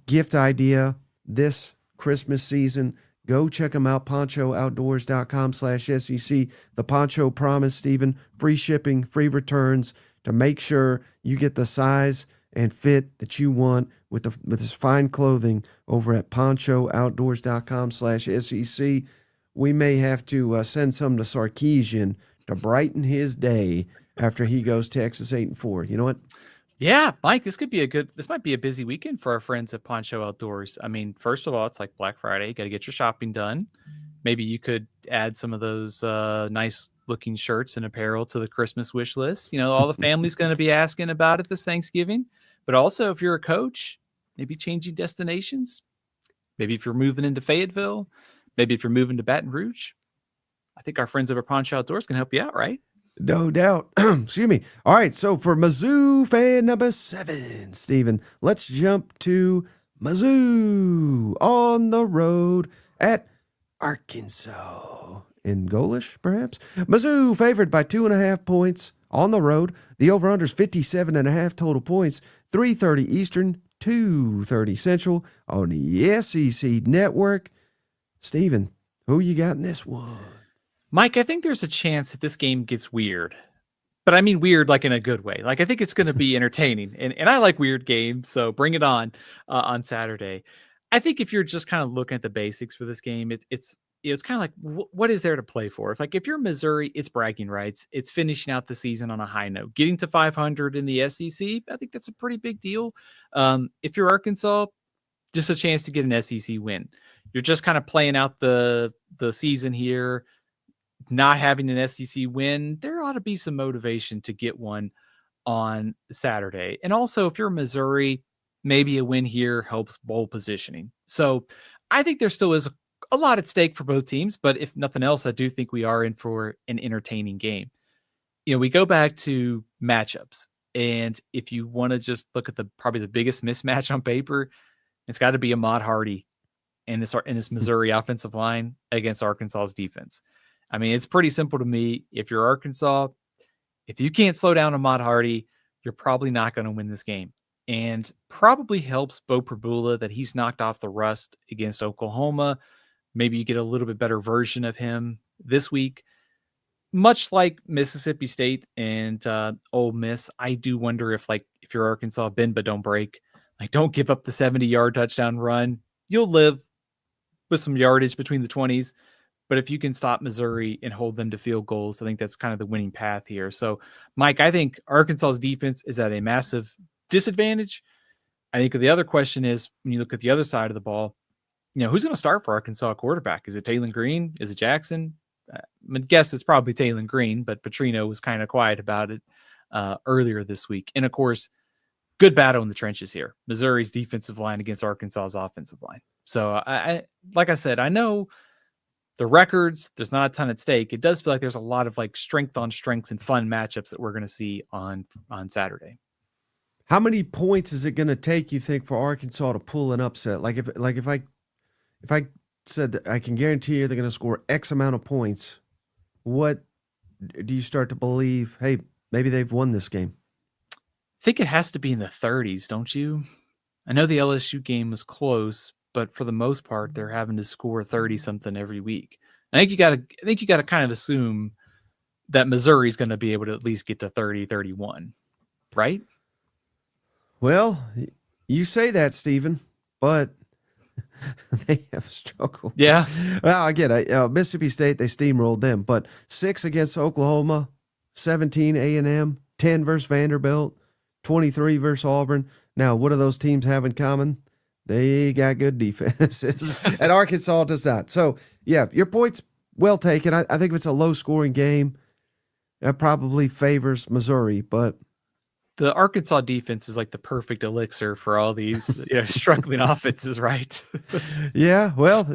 gift idea this Christmas season, go check them out, ponchooutdoors.com/SEC. The Poncho Promise, Stephen, free shipping, free returns to make sure you get the size and fit that you want with this fine clothing over at ponchooutdoors.com/SEC. We may have to send some to Sarkeesian to brighten his day after he goes Texas 8-4. You know what? Yeah, Mike, this might be a busy weekend for our friends at Poncho Outdoors. I mean, first of all, it's like Black Friday. You got to get your shopping done. Maybe you could add some of those nice looking shirts and apparel to the Christmas wish list. You know, all the family's going to be asking about it this Thanksgiving. But also, if you're a coach, maybe changing destinations. Maybe if you're moving into Fayetteville, maybe if you're moving to Baton Rouge, I think our friends over at Poncho Outdoors can help you out, right? No doubt. Excuse me. All right, so for Mizzou fan number 7, Stephen, let's jump to Mizzou on the road at Arkansas. In Golesh, perhaps? Mizzou favored by 2.5 points on the road. The over-under is 57.5 total points, 3:30 Eastern, 2:30 Central on the SEC Network. Stephen, who you got in this one? Mike, I think there's a chance that this game gets weird, but I mean weird like in a good way. Like I think it's going to be entertaining, and I like weird games, so bring it on Saturday. I think if you're just kind of looking at the basics for this game, it's kind of like what is there to play for? If you're Missouri, it's bragging rights. It's finishing out the season on a high note, getting to 500 in the SEC. I think that's a pretty big deal. If you're Arkansas, just a chance to get an SEC win. You're just kind of playing out the season here. Not having an SEC win, there ought to be some motivation to get one on Saturday. And also, if you're Missouri, maybe a win here helps bowl positioning. So I think there still is a lot at stake for both teams, but if nothing else, I do think we are in for an entertaining game. You know, we go back to matchups, and if you want to just look at probably the biggest mismatch on paper, it's got to be Ahmad Hardy and this Missouri offensive line against Arkansas's defense. I mean, it's pretty simple to me. If you're Arkansas, if you can't slow down Ahmad Hardy, you're probably not going to win this game. And probably helps Bo Prabula that he's knocked off the rust against Oklahoma. Maybe you get a little bit better version of him this week. Much like Mississippi State and Ole Miss, I do wonder if you're Arkansas, bend but don't break. Like, don't give up the 70-yard touchdown run. You'll live with some yardage between the 20s. But if you can stop Missouri and hold them to field goals, I think that's kind of the winning path here. So, Mike, I think Arkansas's defense is at a massive disadvantage. I think the other question is, when you look at the other side of the ball, you know, who's going to start for Arkansas quarterback? Is it Taylon Green? Is it Jackson? I guess it's probably Taylon Green, but Petrino was kind of quiet about it earlier this week. And, of course, good battle in the trenches here. Missouri's defensive line against Arkansas's offensive line. So, like I said, I know – the records, there's not a ton at stake. It does feel like there's a lot of strength on strengths and fun matchups that we're going to see on Saturday. How many points is it going to take, you think, for Arkansas to pull an upset? If I said that I can guarantee you they're going to score X amount of points, what do you start to believe? Hey, maybe they've won this game. I think it has to be in the 30s, don't you? I know the LSU game was close, but for the most part, they're having to score 30 something every week. I think you got to kind of assume that Missouri is going to be able to at least get to 30, 31, right? Well, you say that, Stephen, but they have struggled. Yeah. Well, again, Mississippi State, they steamrolled them, but 6 against Oklahoma, 17 A&M, 10 versus Vanderbilt, 23 versus Auburn. Now, what do those teams have in common? They got good defenses, and Arkansas does not. So, yeah, your point's well taken. I think if it's a low-scoring game, that probably favors Missouri, but the Arkansas defense is like the perfect elixir for all these struggling offenses, right? Yeah, well,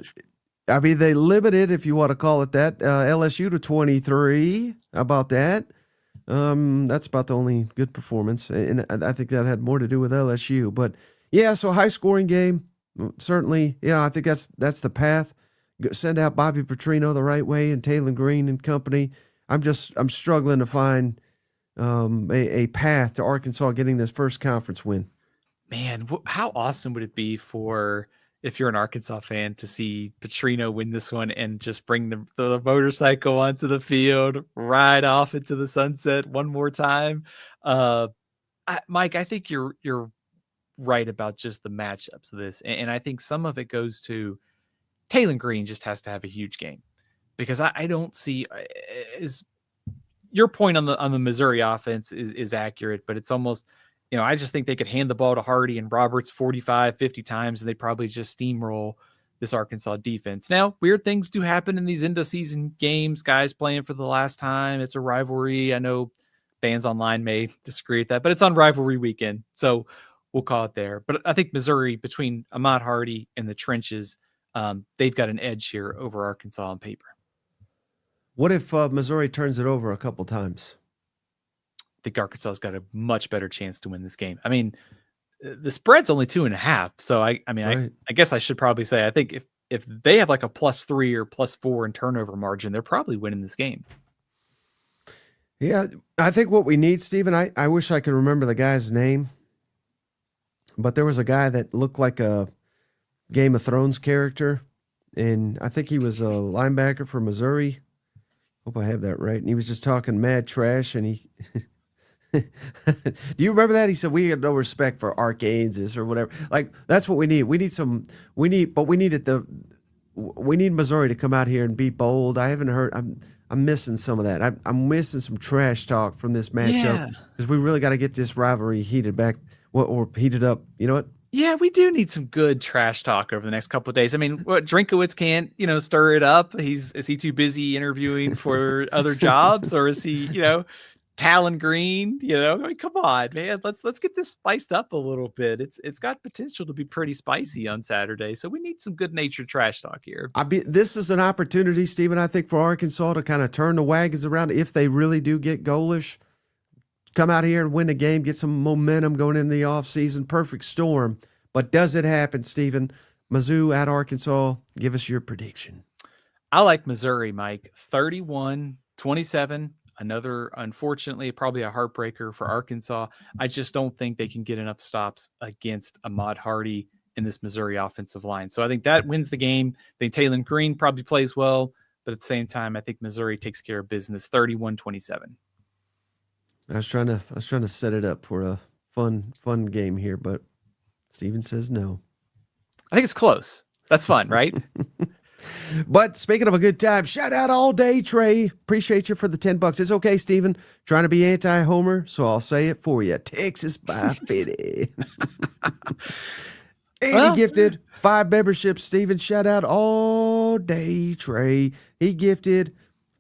I mean, they limited, if you want to call it that, LSU to 23. How about that? That's about the only good performance, and I think that had more to do with LSU, but yeah, so high-scoring game, certainly. I think that's the path. Send out Bobby Petrino the right way and Taylon Green and company. I'm struggling to find a path to Arkansas getting this first conference win. Man, how awesome would it be for, if you're an Arkansas fan, to see Petrino win this one and just bring the motorcycle onto the field, ride off into the sunset one more time? Mike, I think you're right about just the matchups of this, and I think some of it goes to Taylor Green just has to have a huge game, because I don't see is your point on the Missouri offense is accurate, but it's almost, I just think they could hand the ball to Hardy and Roberts 45, 50 times, and they probably just steamroll this Arkansas defense. Now, weird things do happen in these end of season games, guys playing for the last time. It's a rivalry. I know fans online may disagree with that, but it's on rivalry weekend, so we'll call it there. But I think Missouri, between Ahmad Hardy and the trenches, they've got an edge here over Arkansas on paper. What if Missouri turns it over a couple times? I think Arkansas's got a much better chance to win this game. I mean, the spread's only 2.5. So I guess I should probably say, I think if they have like a +3 or +4 in turnover margin, they're probably winning this game. Yeah, I think what we need, Stephen, I wish I could remember the guy's name, but there was a guy that looked like a Game of Thrones character, and I think he was a linebacker for Missouri. Hope I have that right. And he was just talking mad trash, and he do you remember that? He said, we have no respect for Arkansas or whatever. Like, that's what we need. We need Missouri to come out here and be bold. I haven't heard, I'm missing some of that. I'm missing some trash talk from this matchup, because we really got to get this rivalry heated back or heated up. You know what? Yeah, we do need some good trash talk over the next couple of days. I mean, what, Drinkowitz can't, stir it up. Is he too busy interviewing for other jobs, or is he, Talon Green? I mean, come on, man. Let's get this spiced up a little bit. It's got potential to be pretty spicy on Saturday, so we need some good natured trash talk here. This is an opportunity, Stephen, I think, for Arkansas to kind of turn the wagons around if they really do get Golesh. Come out here and win the game, get some momentum going into the offseason. Perfect storm. But does it happen, Stephen? Mizzou at Arkansas, give us your prediction. I like Missouri, Mike. 31-27. Another, unfortunately, probably a heartbreaker for Arkansas. I just don't think they can get enough stops against Ahmad Hardy in this Missouri offensive line. So I think that wins the game. I think Taylor Green probably plays well, but at the same time, I think Missouri takes care of business. 31-27. I was trying to set it up for a fun game here, but Steven says no. I think it's close. That's fun, right? But speaking of a good time, shout out All Day Trey. Appreciate you for the $10. It's okay, Steven. Trying to be anti-Homer, so I'll say it for you. Texas by 50. And he gifted 5 memberships, Steven. Shout out All Day Trey. He gifted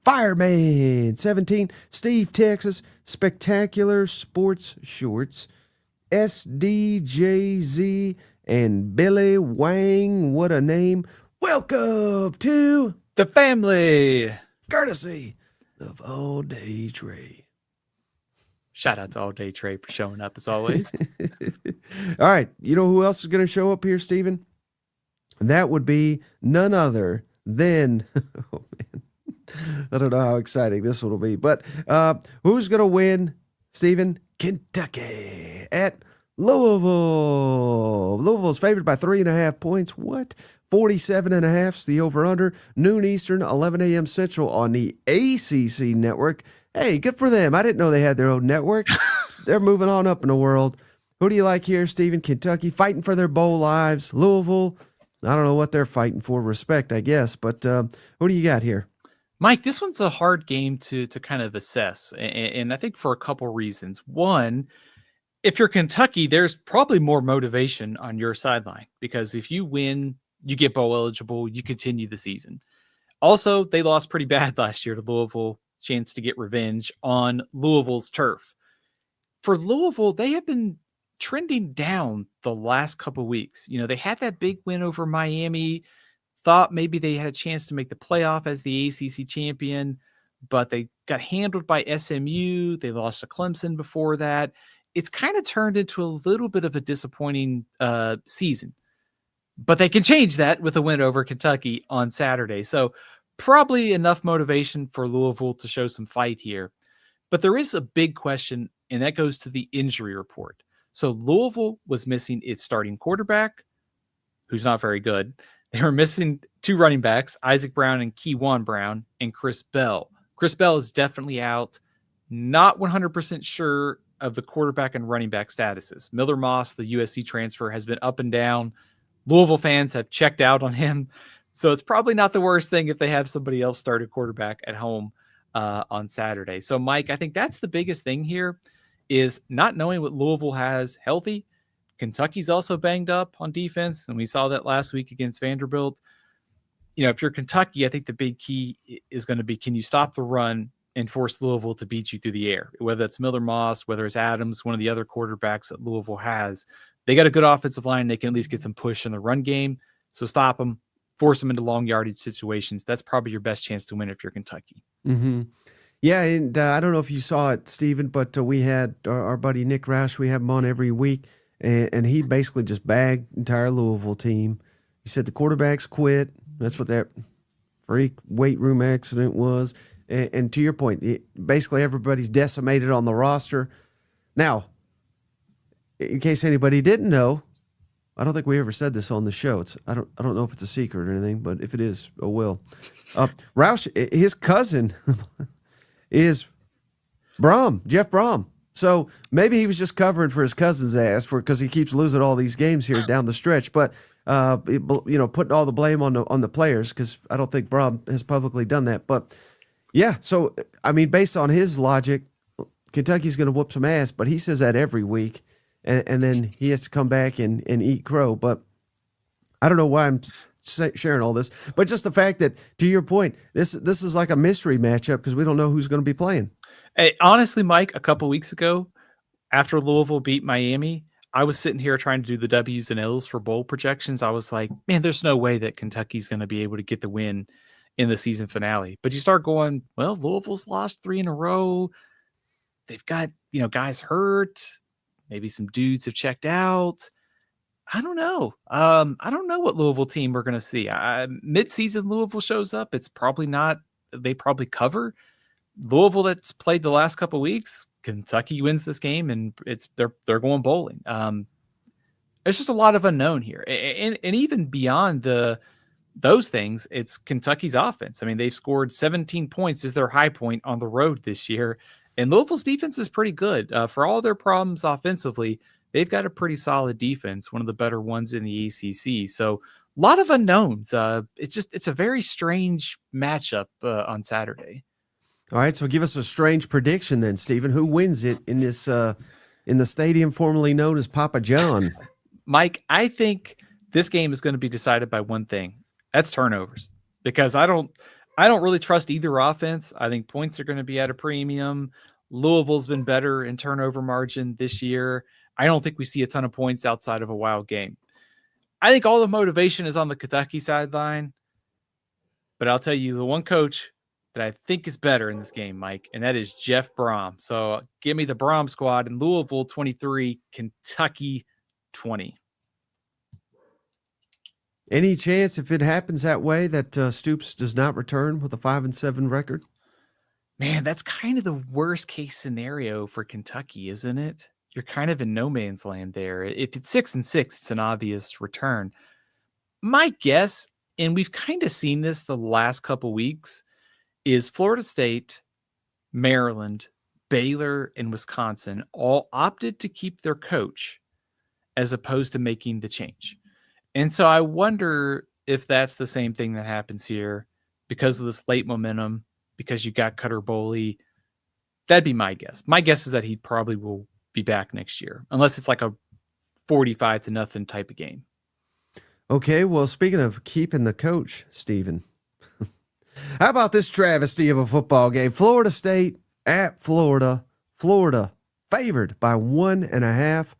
Fireman 17, Steve Texas, Spectacular Sports Shorts, SDJZ, and Billy Wang. What a name. Welcome to the family, courtesy of All Day Trey. Shout out to All Day Trey for showing up as always. All right. You know who else is going to show up here, Stephen? That would be none other than, oh man, I don't know how exciting this one will be, but who's going to win, Stephen? Kentucky at Louisville. Louisville's favored by 3.5 points. What? 47.5 is the over-under. Noon Eastern, 11 a.m. Central on the ACC network. Hey, good for them. I didn't know they had their own network. They're moving on up in the world. Who do you like here, Stephen? Kentucky fighting for their bowl lives. Louisville, I don't know what they're fighting for. Respect, I guess. But who do you got here? Mike, this one's a hard game to kind of assess, and I think for a couple reasons. One, if you're Kentucky, there's probably more motivation on your sideline, because if you win, you get bowl eligible, you continue the season. Also, they lost pretty bad last year to Louisville, chance to get revenge on Louisville's turf. For Louisville, they have been trending down the last couple weeks. They had that big win over Miami, thought maybe they had a chance to make the playoff as the ACC champion, but they got handled by SMU. They lost to Clemson before that. It's kind of turned into a little bit of a disappointing season, but they can change that with a win over Kentucky on Saturday. So probably enough motivation for Louisville to show some fight here. But there is a big question, and that goes to the injury report. So Louisville was missing its starting quarterback, who's not very good. They were missing 2 running backs, Isaac Brown and Keywan Brown, and Chris Bell. Chris Bell is definitely out. Not 100% sure of the quarterback and running back statuses. Miller Moss, the USC transfer, has been up and down. Louisville fans have checked out on him. So it's probably not the worst thing if they have somebody else start a quarterback at home on Saturday. So, Mike, I think that's the biggest thing here is not knowing what Louisville has healthy. Kentucky's also banged up on defense, and we saw that last week against Vanderbilt. If you're Kentucky, I think the big key is going to be, can you stop the run and force Louisville to beat you through the air? Whether it's Miller Moss, whether it's Adams, one of the other quarterbacks that Louisville has, they got a good offensive line. They can at least get some push in the run game. So stop them, force them into long yardage situations. That's probably your best chance to win if you're Kentucky. Mm-hmm. Yeah, and I don't know if you saw it, Stephen, but we had our buddy Nick Roush. We have him on every week, and he basically just bagged the entire Louisville team. He said the quarterbacks quit. That's what that freak weight room accident was. And to your point, basically everybody's decimated on the roster. Now, in case anybody didn't know, I don't think we ever said this on the show. I don't know if it's a secret or anything, but if it is, oh well. Roush, his cousin is Jeff Brom. So maybe he was just covering for his cousin's ass because he keeps losing all these games here down the stretch. But putting all the blame on the players, because I don't think Brom has publicly done that. But yeah, so I mean, based on his logic, Kentucky's going to whoop some ass. But he says that every week. And then he has to come back and eat crow. But I don't know why I'm sharing all this. But just the fact that, to your point, this is like a mystery matchup because we don't know who's going to be playing. Hey, honestly, Mike, a couple weeks ago, after Louisville beat Miami, I was sitting here trying to do the W's and L's for bowl projections. I was like, man, there's no way that Kentucky's going to be able to get the win in the season finale. But you start going, well, Louisville's lost 3 in a row. They've got, guys hurt. Maybe some dudes have checked out. I don't know. I don't know what Louisville team we're going to see. Mid-season Louisville shows up. It's probably not. They probably cover. Louisville that's played the last couple of weeks. Kentucky wins this game, and they're going bowling. There's just a lot of unknown here, and even beyond those things, it's Kentucky's offense. I mean, they've scored 17 points is their high point on the road this year. And Louisville's defense is pretty good. For all their problems offensively, they've got a pretty solid defense, one of the better ones in the ACC. So a lot of unknowns. It's a very strange matchup on Saturday. All right, so give us a strange prediction then, Stephen. Who wins it in this in the stadium formerly known as Papa John? Mike, I think this game is going to be decided by one thing. That's turnovers. Because I don't really trust either offense. I think points are going to be at a premium. Louisville's been better in turnover margin this year. I don't think we see a ton of points outside of a wild game. I think all the motivation is on the Kentucky sideline. But I'll tell you the one coach that I think is better in this game, Mike, and that is Jeff Brom. So give me the Brom squad in Louisville 23, Kentucky 20. Any chance, if it happens that way, that Stoops does not return with a 5-7 record? Man, that's kind of the worst case scenario for Kentucky, isn't it? You're kind of in no man's land there. If it's 6-6, it's an obvious return. My guess, and we've kind of seen this the last couple weeks, is Florida State, Maryland, Baylor, and Wisconsin all opted to keep their coach as opposed to making the change. And so I wonder if that's the same thing that happens here because of this late momentum, because you got Cutter Boley. That'd be my guess. My guess is that he probably will be back next year, unless it's like a 45-0 type of game. Okay, well, speaking of keeping the coach, Stephen, how about this travesty of a football game? Florida State at Florida. Florida favored by 1.5.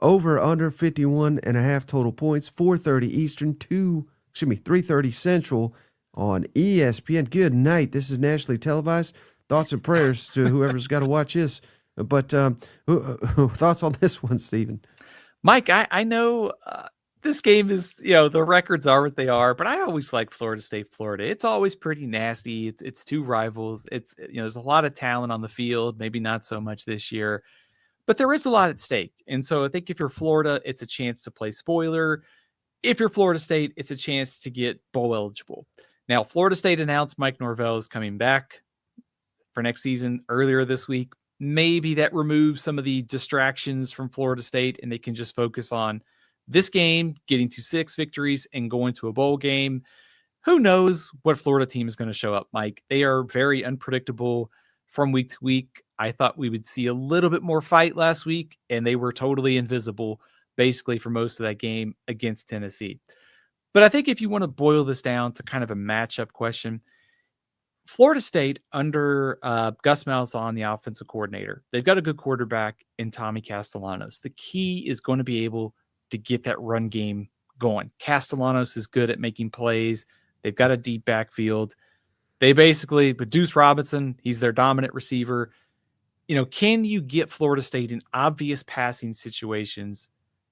Over under 51.5 total points. 4:30 Eastern, 3:30 Central on ESPN. Good night. This is nationally televised. Thoughts and prayers to whoever's got to watch this. But thoughts on this one, Stephen? Mike, I know this game is, the records are what they are, but I always like Florida State, Florida. It's always pretty nasty. It's two rivals. It's, there's a lot of talent on the field, maybe not so much this year, but there is a lot at stake. And so I think if you're Florida, it's a chance to play spoiler. If you're Florida State, it's a chance to get bowl eligible. Now, Florida State announced Mike Norvell is coming back for next season earlier this week. Maybe that removes some of the distractions from Florida State and they can just focus on this game, getting to 6 victories and going to a bowl game. Who knows what Florida team is going to show up, Mike? They are very unpredictable from week to week. I thought we would see a little bit more fight last week, and they were totally invisible basically for most of that game against Tennessee. But I think if you want to boil this down to kind of a matchup question, Florida State under Gus Malzahn, the offensive coordinator, they've got a good quarterback in Tommy Castellanos. The key is going to be able to get that run game going. Castellanos is good at making plays. They've got a deep backfield. They basically, but Deuce Robinson, he's their dominant receiver. Can you get Florida State in obvious passing situations?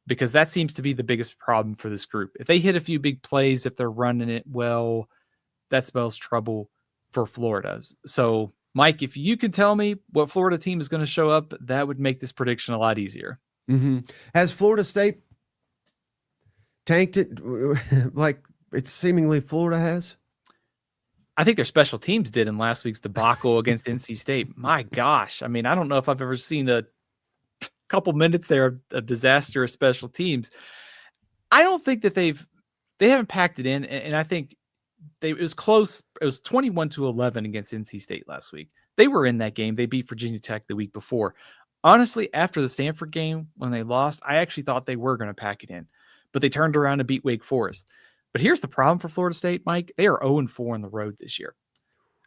Because that seems to be the biggest problem for this group. If they hit a few big plays, if they're running it well, that spells trouble for Florida. So, Mike, if you can tell me what Florida team is going to show up, that would make this prediction a lot easier. Mm-hmm. Has Florida State tanked it like it's seemingly Florida has? I think their special teams did in last week's debacle against NC State. My gosh. I mean, I don't know if I've ever seen a couple minutes there of disastrous special teams. I don't think that they haven't packed it in. And I think it was close. It was 21-11 against NC State last week. They were in that game. They beat Virginia Tech the week before. Honestly, after the Stanford game, when they lost, I actually thought they were going to pack it in, but they turned around and beat Wake Forest. But here's the problem for Florida State, Mike. They are 0-4 on the road this year.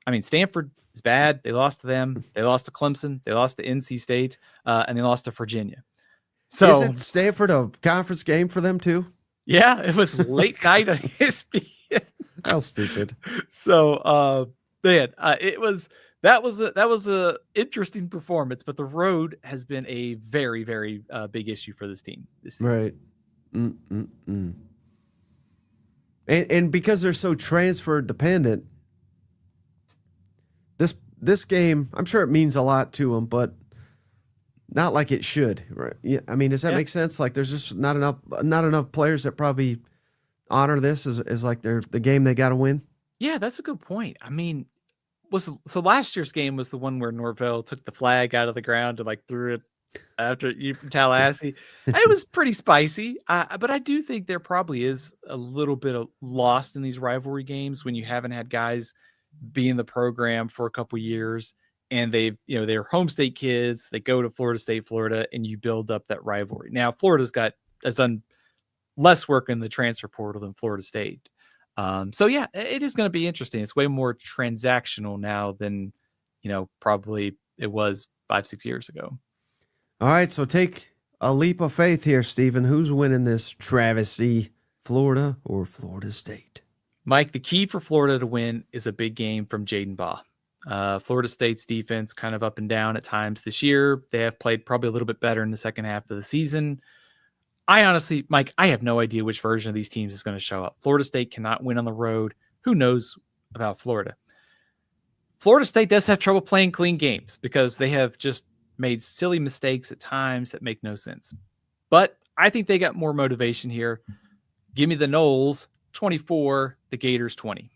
I mean, Stanford is bad. They lost to them. They lost to Clemson. They lost to NC State, and they lost to Virginia. So, is it Stanford a conference game for them too? Yeah, it was late night on ESPN. How stupid. So, that was a interesting performance, but the road has been a very, very big issue for this team this season. Right. And because they're so transfer dependent, this game, I'm sure it means a lot to them, but not like it should. Right? Yeah. I mean, does that make sense? Like, there's just not enough players that probably honor this as like the game they got to win. Yeah, that's a good point. I mean, so last year's game was the one where Norvell took the flag out of the ground and like threw it after Tallahassee. It was pretty spicy, but I do think there probably is a little bit of lost in these rivalry games when you haven't had guys be in the program for a couple years and they're home state kids. They go to Florida State, Florida, and you build up that rivalry. Now, Florida's has done less work in the transfer portal than Florida State. So yeah, it is going to be interesting. It's way more transactional now than, probably it was 5-6 years ago. All right. So take a leap of faith here, Stephen. Who's winning this travesty, Florida or Florida State? Mike, the key for Florida to win is a big game from Jaden Baugh. Florida State's defense kind of up and down at times this year. They have played probably a little bit better in the second half of the season. I honestly, Mike, I have no idea which version of these teams is going to show up. Florida State cannot win on the road. Who knows about Florida? Florida State does have trouble playing clean games because they have just made silly mistakes at times that make no sense. But I think they got more motivation here. Give me the Noles 24, the Gators 20.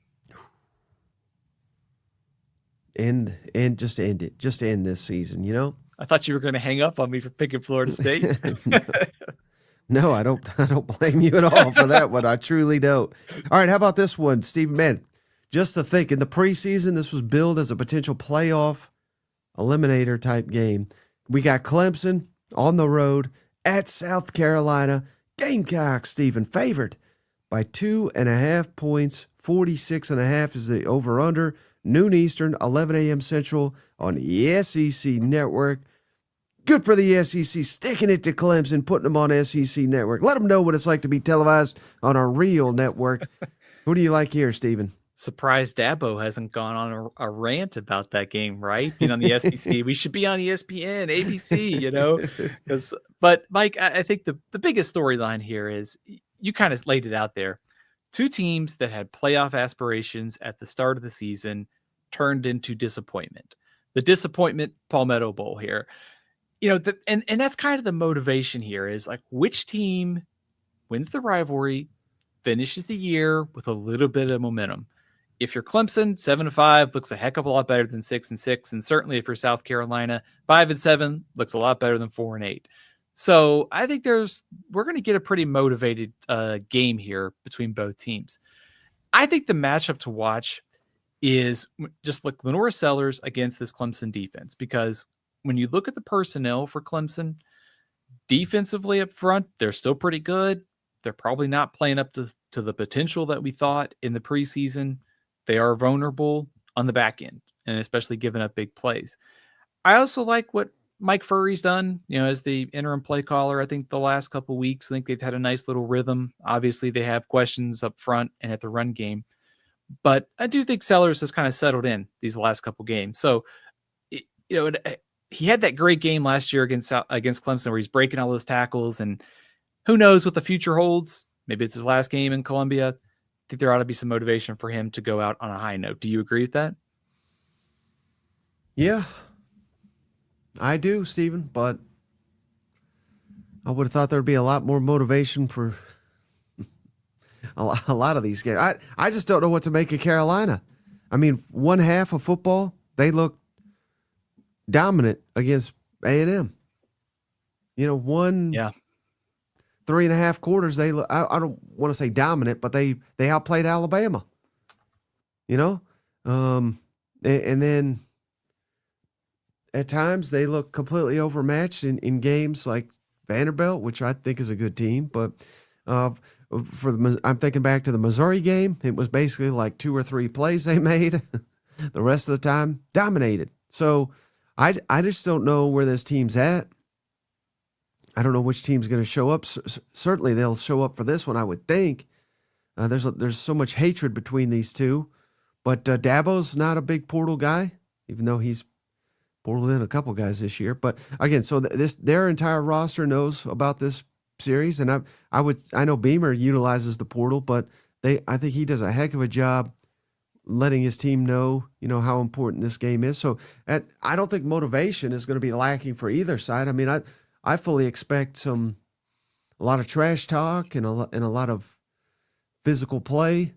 And just end it. Just end this season, I thought you were going to hang up on me for picking Florida State. No, I don't blame you at all for that one. I truly don't. All right, how about this one, Stephen? Man, just to think, in the preseason, this was billed as a potential playoff eliminator type game. We got Clemson on the road at South Carolina. Gamecocks, Stephen, favored by 2.5 points. 46.5 is the over-under. Noon Eastern, 11 a.m. Central on the SEC Network. Good for the SEC, sticking it to Clemson, putting them on SEC Network. Let them know what it's like to be televised on a real network. Who do you like here, Stephen? Surprised Dabo hasn't gone on a rant about that game, right? Being on the SEC. We should be on ESPN, ABC, But, Mike, I think the biggest storyline here is you kind of laid it out there. Two teams that had playoff aspirations at the start of the season turned into disappointment. The disappointment Palmetto Bowl here. And that's kind of the motivation here is like which team wins the rivalry, finishes the year with a little bit of momentum. If you're Clemson, 7-5 looks a heck of a lot better than 6-6, and certainly if you're South Carolina, 5-7 looks a lot better than 4-8. So I think we're going to get a pretty motivated game here between both teams. I think the matchup to watch is just like Lenora Sellers against this Clemson defense, because when you look at the personnel for Clemson, defensively up front, they're still pretty good. They're probably not playing up to the potential that we thought in the preseason. They are vulnerable on the back end, and especially giving up big plays. I also like what Mike Furry's done, as the interim play caller. I think the last couple of weeks, I think they've had a nice little rhythm. Obviously, they have questions up front and at the run game. But I do think Sellers has kind of settled in these last couple games. So, he had that great game last year against Clemson where he's breaking all those tackles, and who knows what the future holds. Maybe it's his last game in Columbia. I think there ought to be some motivation for him to go out on a high note. Do you agree with that? Yeah, I do, Stephen, but I would have thought there'd be a lot more motivation for a lot of these games. I just don't know what to make of Carolina. I mean, one half of football, they look dominant against A&M. 3.5 quarters, they look, I don't want to say dominant, but they outplayed Alabama. And then at times they look completely overmatched in games like Vanderbilt, which I think is a good team. But I'm thinking back to the Missouri game. It was basically like 2 or 3 plays they made. The rest of the time, dominated. So I just don't know where this team's at. I don't know which team's going to show up. Certainly they'll show up for this one, I would think. There's so much hatred between these two. But Dabo's not a big portal guy, even though he's portaled in a couple guys this year. But again, so their entire roster knows about this series, and I know Beamer utilizes the portal, but I think he does a heck of a job letting his team know, how important this game is. So I don't think motivation is going to be lacking for either side. I mean, I fully expect a lot of trash talk and a lot of physical play,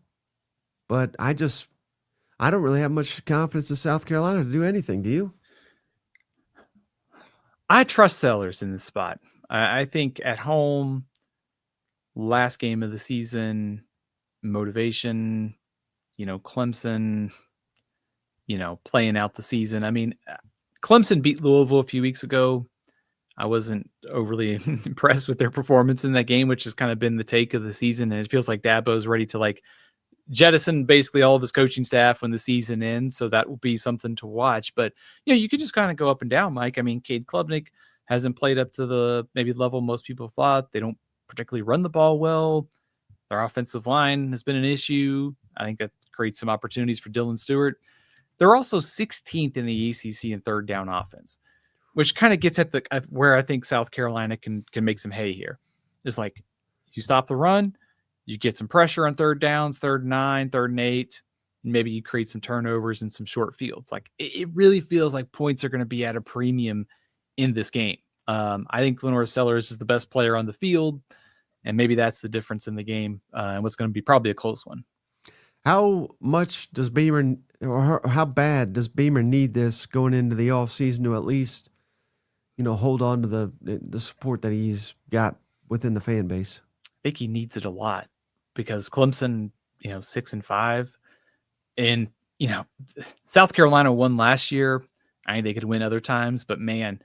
but I don't really have much confidence in South Carolina to do anything. Do you? I trust Sellers in this spot. I think at home, last game of the season, motivation, Clemson, playing out the season. I mean, Clemson beat Louisville a few weeks ago. I wasn't overly impressed with their performance in that game, which has kind of been the take of the season. And it feels like Dabo's ready to jettison basically all of his coaching staff when the season ends. So that will be something to watch. But, you could just kind of go up and down, Mike. I mean, Cade Klubnik hasn't played up to the maybe level most people thought. They don't particularly run the ball well. Their offensive line has been an issue. I think that creates some opportunities for Dylan Stewart. They're also 16th in the ACC in third down offense, which kind of gets at where I think South Carolina can make some hay here. It's like you stop the run, you get some pressure on third downs, 3rd and 9, 3rd and 8, and maybe you create some turnovers and some short fields. Like it really feels like points are going to be at a premium in this game. I think Lenora Sellers is the best player on the field, and maybe that's the difference in the game and what's going to be probably a close one. How much does Beamer, or how bad does Beamer need this going into the offseason to at least, hold on to the support that he's got within the fan base? I think he needs it a lot because Clemson, 6-5, and South Carolina won last year. I think they could win other times, but man,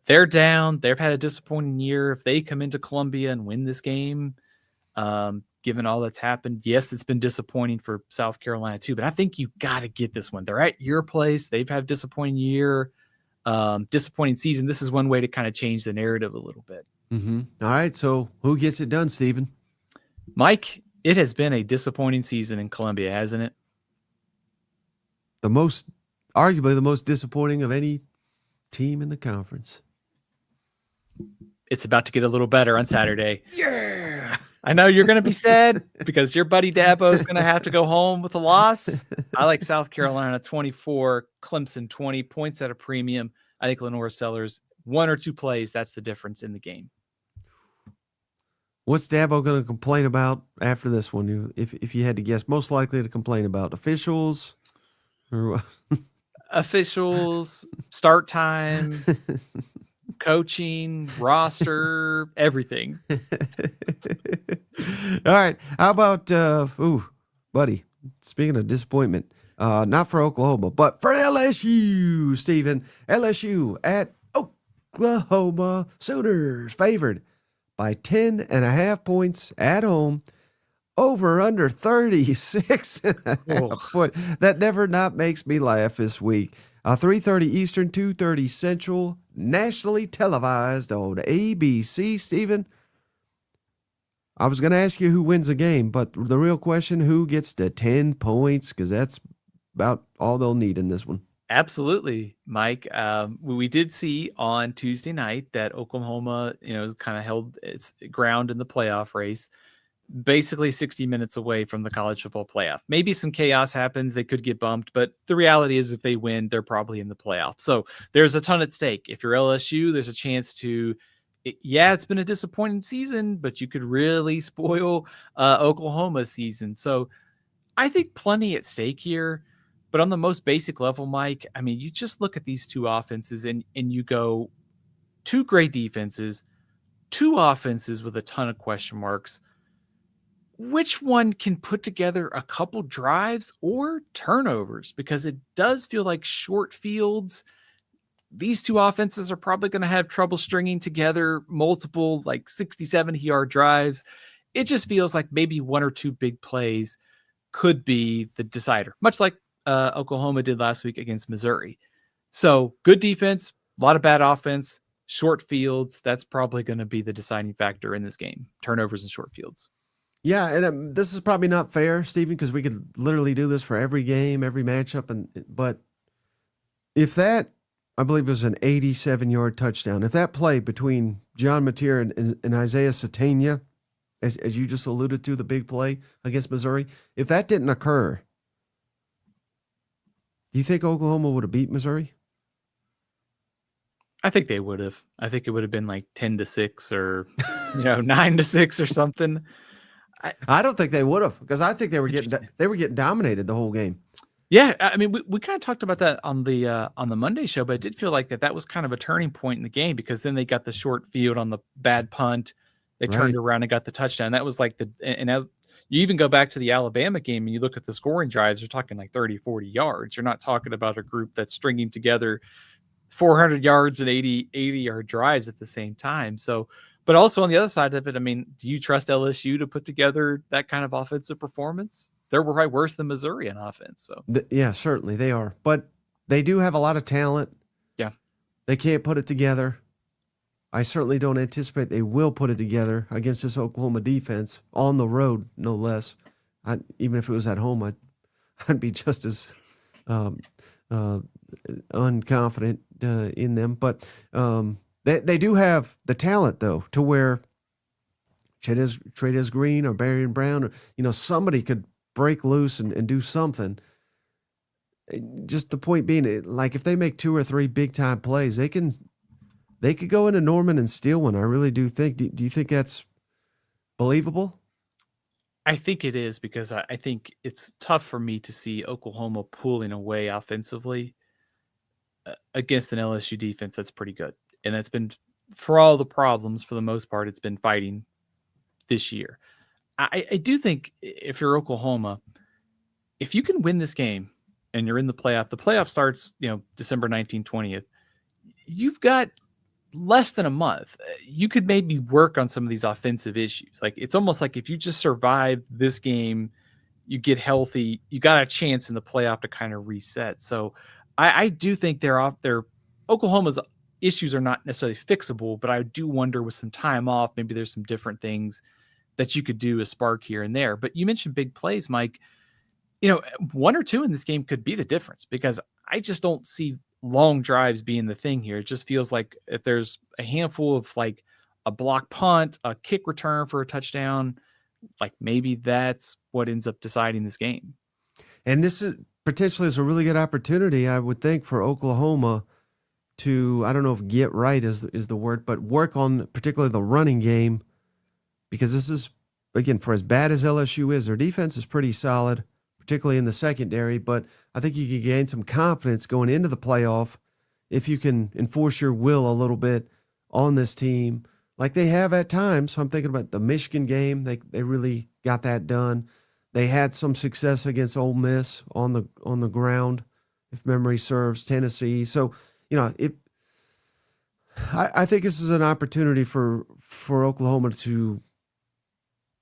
they're down. They've had a disappointing year. If they come into Columbia and win this game, given all that's happened, yes, it's been disappointing for South Carolina too, but I think you got to get this one. They're at your place. They've had a disappointing year, disappointing season. This is one way to kind of change the narrative a little bit. Mm-hmm. All right. So who gets it done, Stephen? Mike, it has been a disappointing season in Columbia, hasn't it? Arguably the most disappointing of any team in the conference. It's about to get a little better on Saturday. Yeah. I know you're going to be sad because your buddy Dabo is going to have to go home with a loss. I like South Carolina 24, Clemson 20 points at a premium. I think Lenore Sellers, 1 or 2 plays, that's the difference in the game. What's Dabo going to complain about after this one? If you had to guess, most likely to complain about officials or officials, start time, coaching, roster, everything. All right. How about, buddy, speaking of disappointment, not for Oklahoma, but for LSU, Stephen. LSU at Oklahoma Sooners, favored by 10.5 points at home, over under 36.5 points. That never not makes me laugh this week. 3:30 Eastern, 2:30 Central, nationally televised on ABC. Stephen, I was going to ask you who wins the game, but the real question, who gets the 10 points? Because that's about all they'll need in this one. Absolutely, Mike. We did see on Tuesday night that Oklahoma, kind of held its ground in the playoff race, basically 60 minutes away from the college football playoff. Maybe some chaos happens. They could get bumped, but the reality is if they win, they're probably in the playoff. So there's a ton at stake. If you're LSU, there's a chance to, it's been a disappointing season, but you could really spoil Oklahoma's season. So I think plenty at stake here. But on the most basic level, Mike, I mean, you just look at these two offenses and you go, 2 great defenses, 2 offenses with a ton of question marks. Which one can put together a couple drives or turnovers? Because it does feel like short fields. These 2 offenses are probably going to have trouble stringing together multiple 60, 70-yard drives. It just feels like maybe 1 or 2 big plays could be the decider, much like Oklahoma did last week against Missouri. So good defense, a lot of bad offense, short fields. That's probably going to be the deciding factor in this game. Turnovers and short fields. Yeah, and this is probably not fair, Stephen, because we could literally do this for every game, every matchup. But if that, I believe it was an 87-yard touchdown, if that play between John Mateer and Isaiah Satania, as you just alluded to, the big play against Missouri, if that didn't occur, do you think Oklahoma would have beat Missouri? I think they would have. I think it would have been 10-6 or 9-6 or something. I don't think they would have, because I think they were getting dominated the whole game. Yeah, I mean, we kind of talked about that on the Monday show, but it did feel like that was kind of a turning point in the game, because then they got the short field on the bad punt. They turned around and got the touchdown. That was and as you even go back to the Alabama game and you look at the scoring drives, you're talking 30, 40 yards. You're not talking about a group that's stringing together 400 yards and 80-yard drives at the same time. So, but also on the other side of it, I mean, do you trust LSU to put together that kind of offensive performance? They're probably worse than Missouri in offense. So yeah, certainly they are, but they do have a lot of talent. Yeah, they can't put it together. I certainly don't anticipate they will put it together against this Oklahoma defense on the road, no less. Even if it was at home, I'd be just as unconfident in them. But they do have the talent, though, to where Trades Green or Barry and Brown, or somebody could break loose and do something. Just the point being, if they make 2 or 3 big time plays, they could go into Norman and steal one. I really do think. Do you think that's believable? I think it is, because I think it's tough for me to see Oklahoma pulling away offensively against an LSU defense that's pretty good. And that's been, for all the problems, for the most part, it's been fighting this year. I do think if you're Oklahoma, if you can win this game and you're in the playoff starts, December 19th, 20th, you've got less than a month. You could maybe work on some of these offensive issues. It's almost like if you just survive this game, you get healthy, you got a chance in the playoff to kind of reset. So I do think Oklahoma's issues are not necessarily fixable, but I do wonder, with some time off, maybe there's some different things that you could do a spark here and there. But you mentioned big plays, Mike. 1 or 2 in this game could be the difference, because I just don't see long drives being the thing here. It just feels like if there's a handful of a block punt, a kick return for a touchdown, like maybe that's what ends up deciding this game. And this is potentially is a really good opportunity, I would think, for Oklahoma to, I don't know if get right is the word, but work on particularly the running game, because this is, again, for as bad as LSU is, their defense is pretty solid, particularly in the secondary, but I think you can gain some confidence going into the playoff if you can enforce your will a little bit on this team like they have at times. So I'm thinking about the Michigan game. They really got that done. They had some success against Ole Miss on the ground, if memory serves, Tennessee. So, I think this is an opportunity for Oklahoma to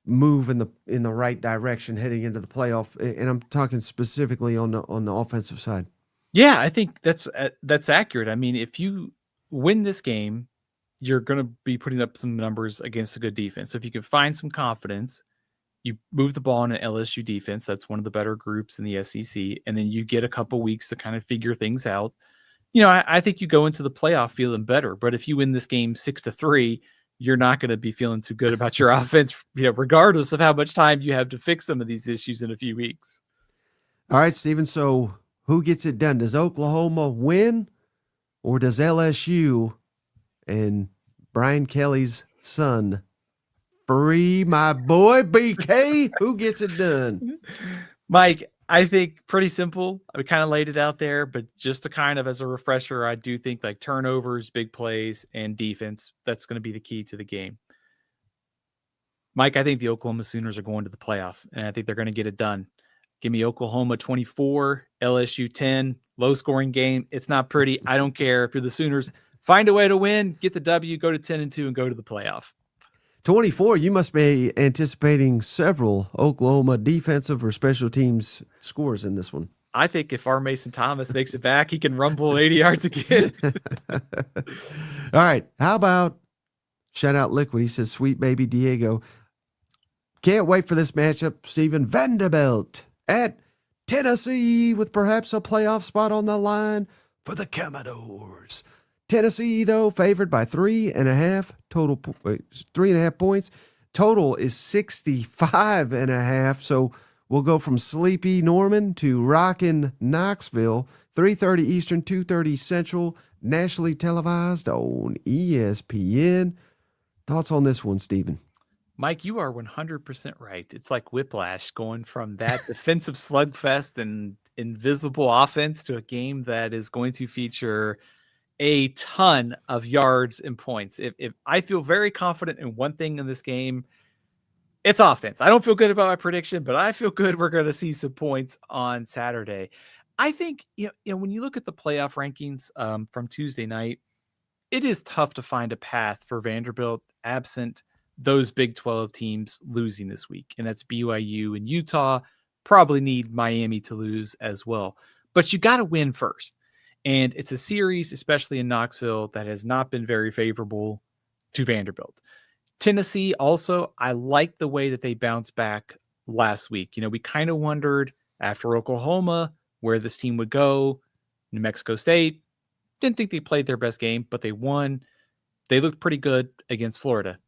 move in the right direction heading into the playoff, and I'm talking specifically on the offensive side. Yeah, I think that's accurate. I mean, if you win this game, you're going to be putting up some numbers against a good defense. So if you can find some confidence, you move the ball in an LSU defense. That's one of the better groups in the SEC. And then you get a couple weeks to kind of figure things out. I think you go into the playoff feeling better. But if you win this game 6-3, you're not going to be feeling too good about your offense, regardless of how much time you have to fix some of these issues in a few weeks. All right, Steven. So who gets it done? Does Oklahoma win, or does LSU and Brian Kelly's son free my boy BK? Who gets it done? Mike, I think pretty simple. We kind of laid it out there, but just to kind of as a refresher, I do think like turnovers, big plays, and defense, that's going to be the key to the game. Mike, I think the Oklahoma Sooners are going to the playoff, and I think they're going to get it done. Give me Oklahoma 24, LSU 10, low-scoring game. It's not pretty. I don't care if you're the Sooners. Find a way to win, get the W, go to 10-2, and go to the playoff. 24, you must be anticipating several Oklahoma defensive or special teams scores in this one. I think if our Mason Thomas makes it back, he can rumble 80 yards again. All right. How about, shout out Liquid, he says, sweet baby Diego. Can't wait for this matchup, Stephen. Vanderbilt at Tennessee with perhaps a playoff spot on the line for the Commodores. Tennessee, though, favored by 3.5 total, 3.5 points. Total is 65.5. So we'll go from sleepy Norman to rockin' Knoxville. 3:30 Eastern, 2:30 Central, nationally televised on ESPN. Thoughts on this one, Stephen? Mike, you are 100% right. It's like whiplash going from that defensive slugfest and invisible offense to a game that is going to feature a ton of yards and points. If I feel very confident in one thing in this game, it's offense. I don't feel good about my prediction, but I feel good we're going to see some points on Saturday. I think, when you look at the playoff rankings from Tuesday night, it is tough to find a path for Vanderbilt absent those Big 12 teams losing this week. And that's BYU and Utah. Probably need Miami to lose as well. But you got to win first. And it's a series, especially in Knoxville, that has not been very favorable to Vanderbilt. Tennessee also, I like the way that they bounced back last week. We kind of wondered after Oklahoma where this team would go. New Mexico State, didn't think they played their best game, but they won. They looked pretty good against Florida.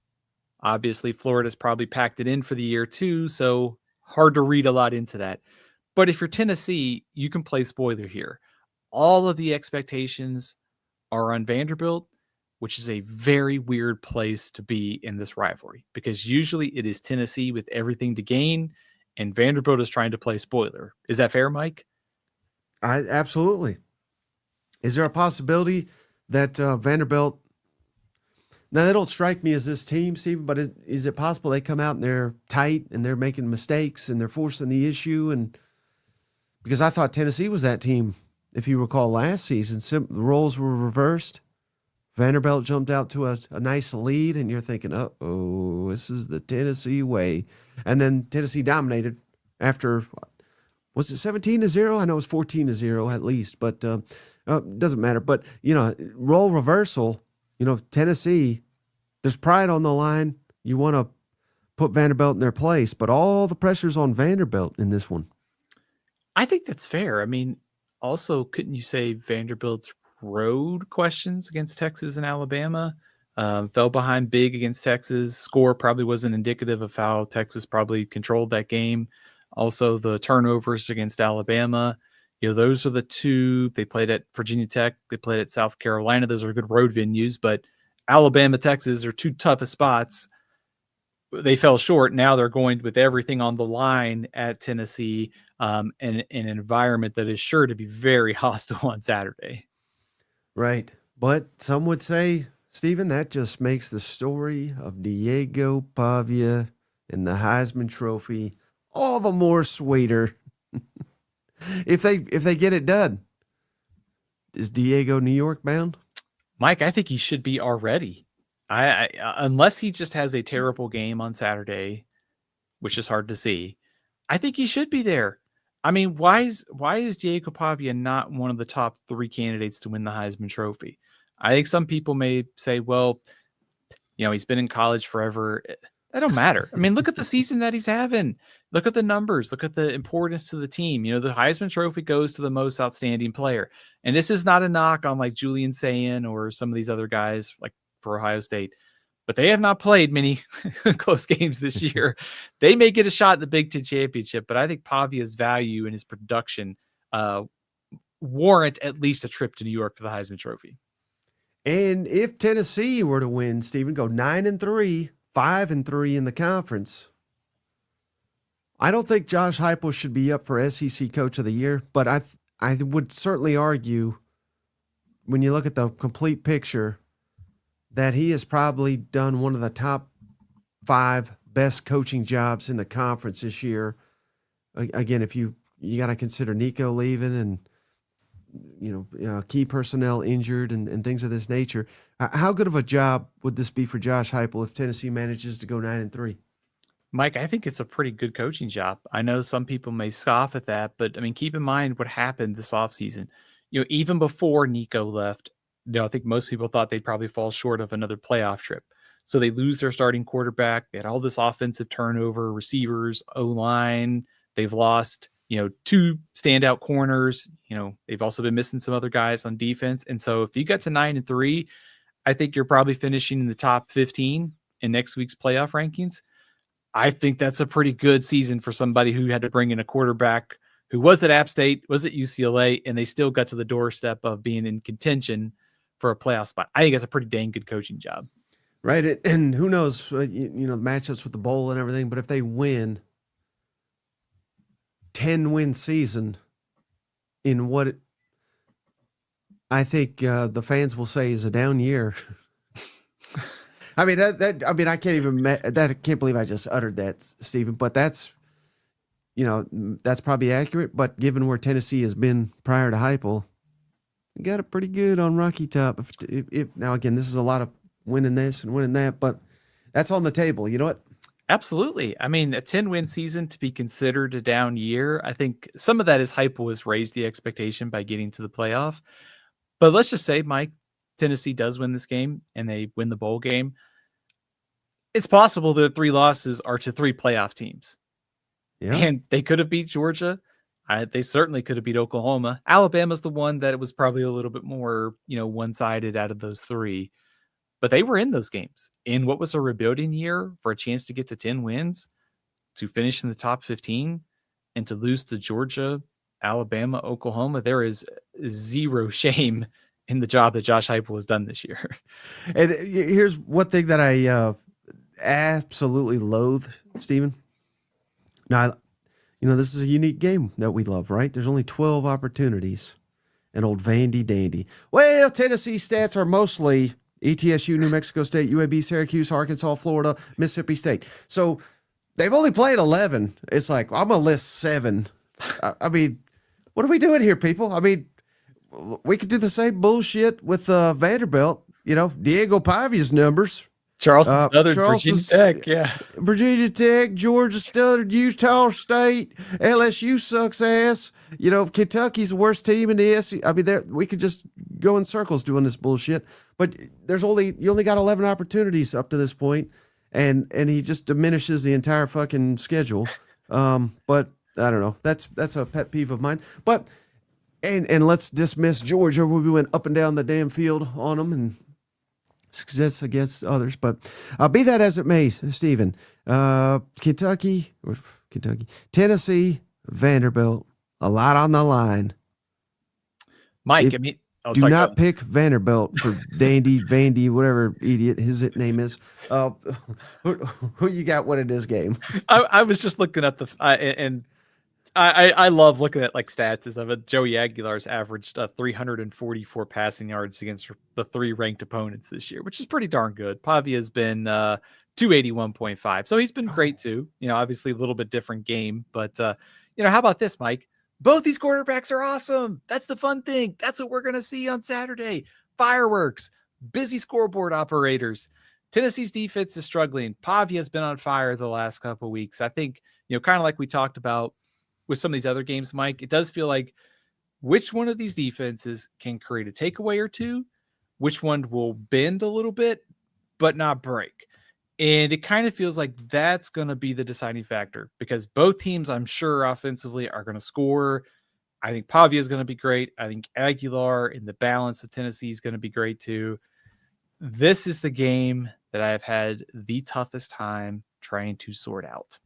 Obviously, Florida's probably packed it in for the year too, so hard to read a lot into that. But if you're Tennessee, you can play spoiler here. All of the expectations are on Vanderbilt, which is a very weird place to be in this rivalry because usually it is Tennessee with everything to gain and Vanderbilt is trying to play spoiler. Is that fair, Mike? Absolutely. Is there a possibility that Vanderbilt, now they don't strike me as this team, Stephen, but is it possible they come out and they're tight and they're making mistakes and they're forcing the issue? And because I thought Tennessee was that team. If you recall last season, the roles were reversed. Vanderbilt jumped out to a nice lead, and you're thinking, uh-oh, this is the Tennessee way. And then Tennessee dominated after, was it 17-0? I know it was 14-0 at least, but doesn't matter. But, role reversal, Tennessee, there's pride on the line. You want to put Vanderbilt in their place, but all the pressure's on Vanderbilt in this one. I think that's fair. I mean, also, couldn't you say Vanderbilt's road questions against Texas and Alabama Fell behind big against Texas. Score probably wasn't indicative of how Texas probably controlled that game. Also, the turnovers against Alabama. Those are the two. They played at Virginia Tech. They played at South Carolina. Those are good road venues, but Alabama, Texas are two toughest spots. They fell short. Now they're going with everything on the line at Tennessee, in an environment that is sure to be very hostile on Saturday. Right. But some would say, Stephen, that just makes the story of Diego Pavia and the Heisman Trophy all the more sweeter. if they get it done. Is Diego New York bound? Mike, I think he should be already. I unless he just has a terrible game on Saturday, which is hard to see. I think he should be there. I mean, why is Diego Pavia not one of the top 3 candidates to win the Heisman Trophy? I think some people may say, well, he's been in college forever. That don't matter. I mean, look at the season that he's having. Look at the numbers. Look at the importance to the team. The Heisman Trophy goes to the most outstanding player. And this is not a knock on like Julian Sayin or some of these other guys like for Ohio State, but they have not played many close games this year. They may get a shot at the Big Ten championship, but I think Pavia's value and his production warrant at least a trip to New York for the Heisman Trophy. And if Tennessee were to win, Stephen, go 9-3, 5-3 in the conference, I don't think Josh Heupel should be up for SEC Coach of the Year, but I would certainly argue when you look at the complete picture that he has probably done one of the top 5 best coaching jobs in the conference this year. Again, if you got to consider Nico leaving and key personnel injured and things of this nature. How good of a job would this be for Josh Heupel if Tennessee manages to go 9-3? Mike, I think it's a pretty good coaching job. I know some people may scoff at that, but I mean, keep in mind what happened this offseason. Even before Nico left, I think most people thought they'd probably fall short of another playoff trip. So they lose their starting quarterback. They had all this offensive turnover, receivers, O-line. They've lost, 2 standout corners. They've also been missing some other guys on defense. And so if you got to 9-3, I think you're probably finishing in the top 15 in next week's playoff rankings. I think that's a pretty good season for somebody who had to bring in a quarterback who was at App State, was at UCLA, and they still got to the doorstep of being in contention for a playoff spot. I think that's a pretty dang good coaching job. Right. And who knows, the matchups with the bowl and everything, but if they win 10-win season in what I think the fans will say is a down year. I mean, I can't even, I can't believe I just uttered that, Stephen, but that's probably accurate. But given where Tennessee has been prior to Heupel, you got it pretty good on Rocky Top. If now, again, this is a lot of winning this and winning that, but that's on the table. You know what? Absolutely. I mean, a 10-win season to be considered a down year. I think some of that is Heupel has raised the expectation by getting to the playoff. But let's just say, Mike, Tennessee does win this game and they win the bowl game. It's possible that 3 losses are to 3 playoff teams. Yeah. And they could have beat Georgia. They certainly could have beat Oklahoma. Alabama's the one that it was probably a little bit more, one-sided out of those 3. But they were in those games. In what was a rebuilding year for a chance to get to 10 wins, to finish in the top 15, and to lose to Georgia, Alabama, Oklahoma, there is zero shame in the job that Josh Heupel has done this year. And here's one thing that I absolutely loathe, Stephen. Now, this is a unique game that we love, right? There's only 12 opportunities. And old Vandy Dandy. Well, Tennessee stats are mostly ETSU, New Mexico State, UAB, Syracuse, Arkansas, Florida, Mississippi State. So they've only played 11. It's like, I'm going to list 7. I mean, what are we doing here, people? I mean, we could do the same bullshit with Vanderbilt. Diego Pavia's numbers. Charleston Southern, Virginia Tech, yeah. Virginia Tech, Georgia Southern, Utah State, LSU sucks ass. Kentucky's the worst team in the SEC. I mean, we could just go in circles doing this bullshit. But you only got 11 opportunities up to this point, and he just diminishes the entire fucking schedule. But I don't know. That's a pet peeve of mine. But and let's dismiss Georgia, where we went up and down the damn field on them and success against others. But be that as it may, Stephen, Kentucky, Tennessee, Vanderbilt, a lot on the line. Mike, Do not pick Vanderbilt for Vandy, whatever idiot his name is. Who you got winning this game? I was just looking at I love looking at like stats and stuff. Joey Aguilar's averaged 344 passing yards against the 3 ranked opponents this year, which is pretty darn good. Pavia's been 281.5, so he's been great too. Obviously a little bit different game, but how about this, Mike? Both these quarterbacks are awesome. That's the fun thing. That's what we're going to see on Saturday. Fireworks, busy scoreboard operators. Tennessee's defense is struggling. Pavia's been on fire the last couple of weeks. I think, kind of like we talked about with some of these other games, Mike, it does feel like which one of these defenses can create a takeaway or two, which one will bend a little bit, but not break. And it kind of feels like that's going to be the deciding factor because both teams, I'm sure, offensively are going to score. I think Pavia is going to be great. I think Aguilar in the balance of Tennessee is going to be great too. This is the game that I have had the toughest time trying to sort out,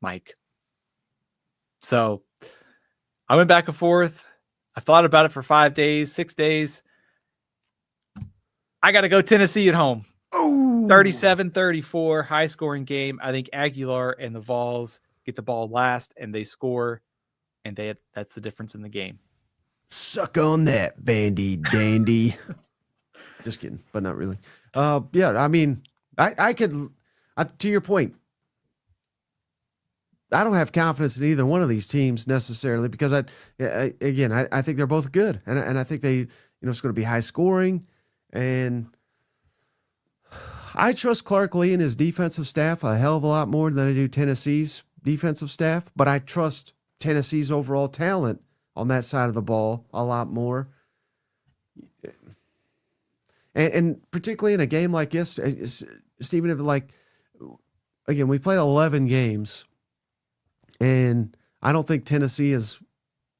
Mike. So I went back and forth. I thought about it for 5 days, 6 days. I got to go Tennessee at home. 37-34, high scoring game. I think Aguilar and the Vols get the ball last and they score, and that's the difference in the game. Suck on that, Vandy Dandy. Just kidding, but not really. Yeah, I mean, I could, to your point, I don't have confidence in either one of these teams necessarily because I think they're both good, and I think they, it's going to be high scoring, and I trust Clark Lee and his defensive staff a hell of a lot more than I do Tennessee's defensive staff, but I trust Tennessee's overall talent on that side of the ball a lot more. And particularly in a game like this, Stephen, again, we played 11 games, and I don't think Tennessee is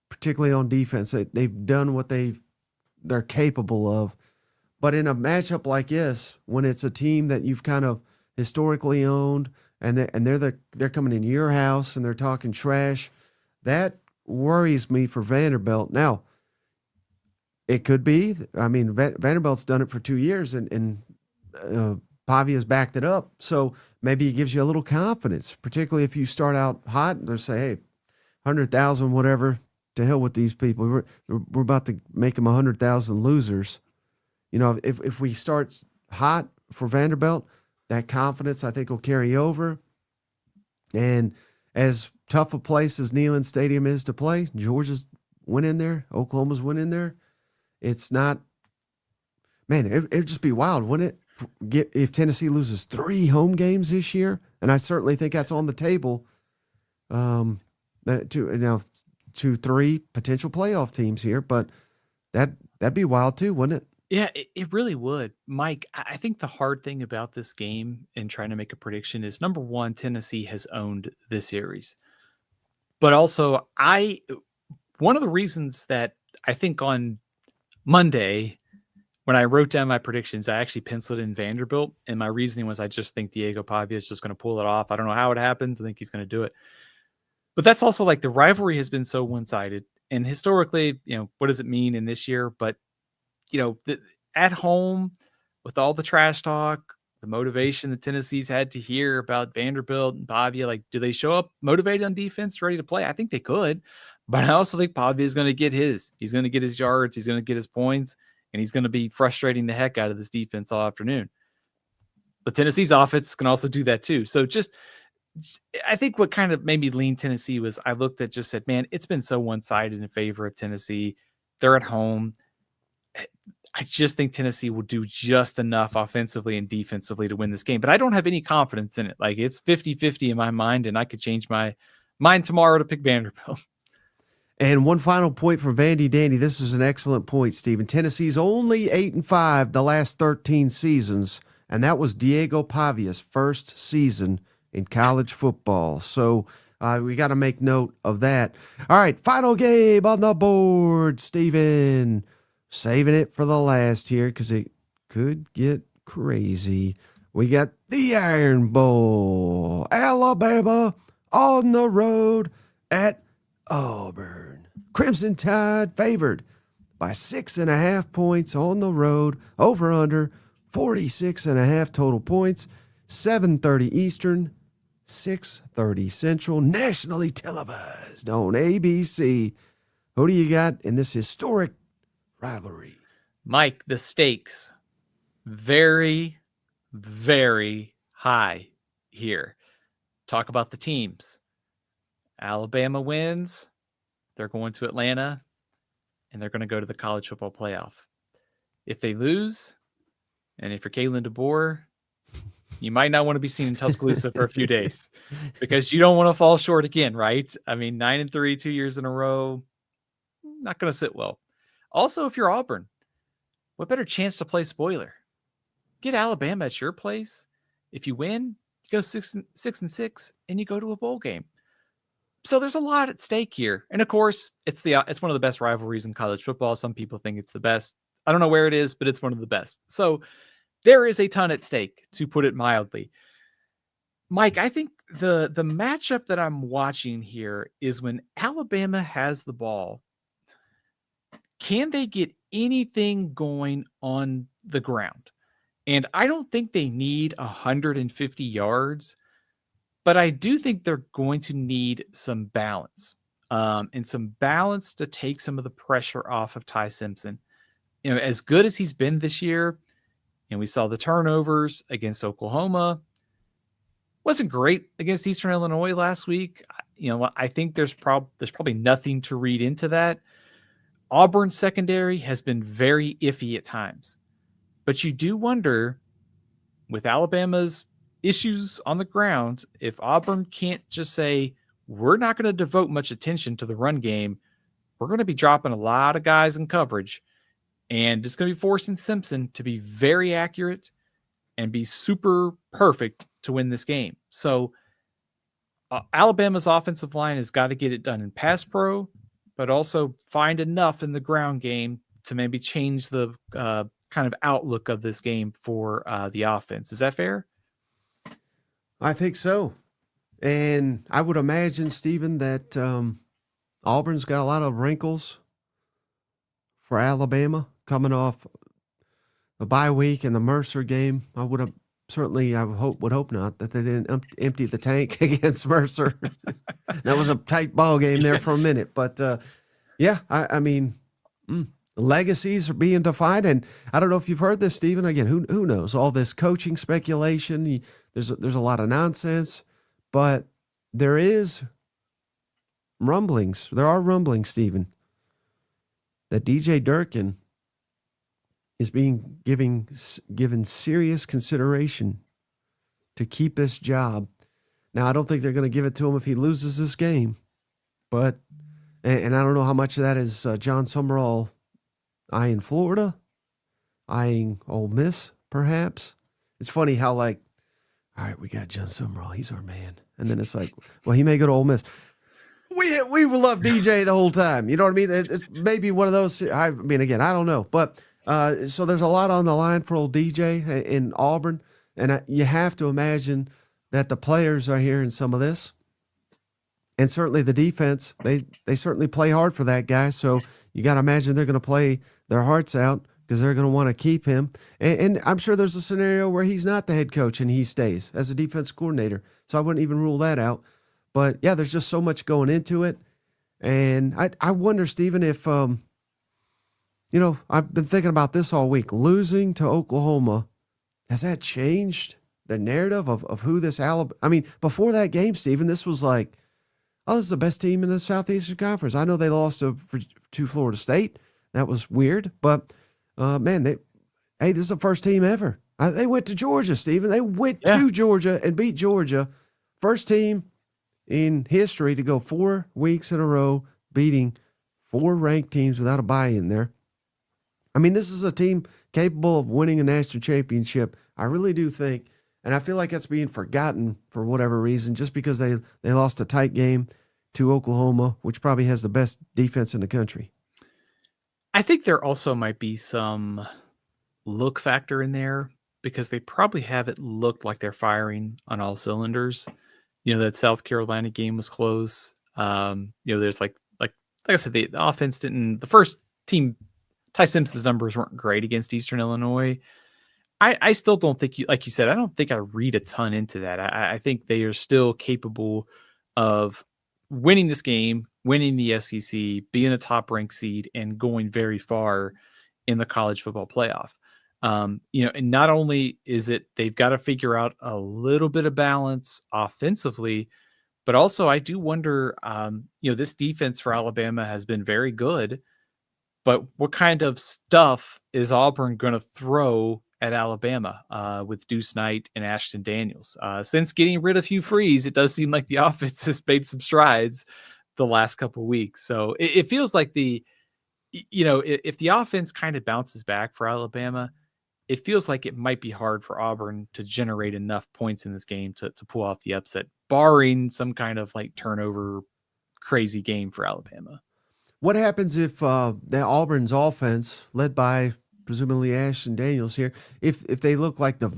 particularly on defense. They've done what they're capable of. But in a matchup like this, when it's a team that you've kind of historically owned, and they're coming in your house and they're talking trash, that worries me for Vanderbilt. Now, it could be. I mean, Vanderbilt's done it for 2 years, and Pavia's backed it up. So maybe it gives you a little confidence, particularly if you start out hot and they say, hey, 100,000, whatever, to hell with these people. We're about to make them 100,000 losers. If we start hot for Vanderbilt, that confidence I think will carry over. And as tough a place as Neyland Stadium is to play, Georgia's went in there, Oklahoma's went in there. It's not, man, it'd just be wild, wouldn't it? If Tennessee loses 3 home games this year, and I certainly think that's on the table. To 3 potential playoff teams here, but that'd be wild too, wouldn't it? Yeah, it really would. Mike, I think the hard thing about this game and trying to make a prediction is, number one, Tennessee has owned this series. But also, one of the reasons that I think on Monday, when I wrote down my predictions, I actually penciled in Vanderbilt. And my reasoning was I just think Diego Pavia is just going to pull it off. I don't know how it happens. I think he's going to do it. But that's also like the rivalry has been so one-sided. And historically, what does it mean in this year? But at home with all the trash talk, the motivation that Tennessee's had to hear about Vanderbilt and Pavia, do they show up motivated on defense, ready to play? I think they could, but I also think Pavia is going to get he's going to get his yards. He's going to get his points, and he's going to be frustrating the heck out of this defense all afternoon. But Tennessee's offense can also do that too. So I think what kind of made me lean Tennessee was I looked at just said, man, it's been so one-sided in favor of Tennessee. They're at home. I just think Tennessee will do just enough offensively and defensively to win this game, but I don't have any confidence in it. It's 50-50 in my mind, and I could change my mind tomorrow to pick Vanderbilt. And one final point for Vandy Dandy. This is an excellent point, Stephen. Tennessee's only 8-5 the last 13 seasons, and that was Diego Pavia's first season in college football. So we got to make note of that. All right, final game on the board, Stephen. Saving it for the last here because it could get crazy. We got the Iron Bowl. Alabama on the road at Auburn. Crimson Tide favored by 6.5 points on the road. Over under 46.5 total points. 7:30 Eastern, 6:30 Central. Nationally televised on ABC. Who do you got in this historic rivalry? Mike, the stakes very, very high here. Talk about the teams. Alabama wins. They're going to Atlanta, and they're going to go to the college football playoff. If they lose, and if you're Kalen DeBoer, you might not want to be seen in Tuscaloosa for a few days because you don't want to fall short again, right? I mean, 9-3, 2 years in a row, not going to sit well. Also, if you're Auburn, what better chance to play spoiler? Get Alabama at your place. If you win, you go 6-6, and you go to a bowl game. So there's a lot at stake here, and of course, it's one of the best rivalries in college football. Some people think it's the best. I don't know where it is, but it's one of the best. So there is a ton at stake, to put it mildly. Mike, I think the matchup that I'm watching here is when Alabama has the ball. Can they get anything going on the ground? And I don't think they need 150 yards, but I do think they're going to need some balance, and some balance to take some of the pressure off of Ty Simpson. You know, as good as he's been this year, and we saw the turnovers against Oklahoma, wasn't great against Eastern Illinois last week. You know, I think there's probably nothing to read into that. Auburn's secondary has been very iffy at times, but you do wonder, with Alabama's issues on the ground, if Auburn can't just say, we're not going to devote much attention to the run game, we're going to be dropping a lot of guys in coverage, and it's going to be forcing Simpson to be very accurate and be super perfect to win this game. So Alabama's offensive line has got to get it done in pass pro, but also find enough in the ground game to maybe change the kind of outlook of this game for the offense. Is that fair? I think so. And I would imagine, Stephen, that Auburn's got a lot of wrinkles for Alabama coming off a bye week and the Mercer game. I would hope not that they didn't empty the tank against Mercer. That was a tight ball game there for a minute, but yeah, I mean, legacies are being defined, and I don't know if you've heard this, Stephen. Again, who knows? All this coaching speculation. There's a lot of nonsense, but there is rumblings. There are rumblings, Stephen, that DJ Durkin is being given serious consideration to keep this job. Now, I don't think they're going to give it to him if he loses this game, but and I don't know how much of that is John Summerall eyeing Florida, eyeing Ole Miss, perhaps. It's funny how, like, all right, we got John Summerall, he's our man, and then it's like, well, he may go to Ole Miss. We will love DJ the whole time. You know what I mean? It's maybe one of those. I mean, again, I don't know, but. So there's a lot on the line for old DJ in Auburn, and you have to imagine that the players are hearing some of this, and certainly the defense. They certainly play hard for that guy, so you got to imagine they're going to play their hearts out because they're going to want to keep him. And I'm sure there's a scenario where he's not the head coach and he stays as a defense coordinator, so I wouldn't even rule that out. But yeah, there's just so much going into it, and I wonder, Stephen, if you know, I've been thinking about this all week. Losing to Oklahoma, has that changed the narrative of who this Alabama? I mean, before that game, Stephen, this was like, oh, this is the best team in the Southeastern Conference. I know they lost to Florida State. That was weird, but man, this is the first team ever. They went to Georgia, Stephen. They went to Georgia and beat Georgia. First team in history to go 4 weeks in a row, beating 4 ranked teams without a bye in there. I mean, this is a team capable of winning a national championship. I really do think, and I feel like that's being forgotten for whatever reason, just because they lost a tight game to Oklahoma, which probably has the best defense in the country. I think there also might be some look factor in there. because they probably haven't looked like they're firing on all cylinders. That South Carolina game was close. There's like I said, the offense didn't. The first team, Ty Simpson's numbers weren't great against Eastern Illinois. I still don't think like you said, I don't think I read a ton into that. I think they are still capable of winning this game, winning the SEC, being a top ranked seed, and going very far in the college football playoff. And not only is it they've got to figure out a little bit of balance offensively, but also I do wonder, this defense for Alabama has been very good, but what kind of stuff is Auburn going to throw at Alabama with Deuce Knight and Ashton Daniels? Since getting rid of Hugh Freeze, it does seem like the offense has made some strides the last couple of weeks. So it feels like if the offense kind of bounces back for Alabama, it feels like it might be hard for Auburn to generate enough points in this game to pull off the upset, barring some kind of like turnover crazy game for Alabama. What happens if the Auburn's offense, led by presumably Ashton Daniels here, if they look like the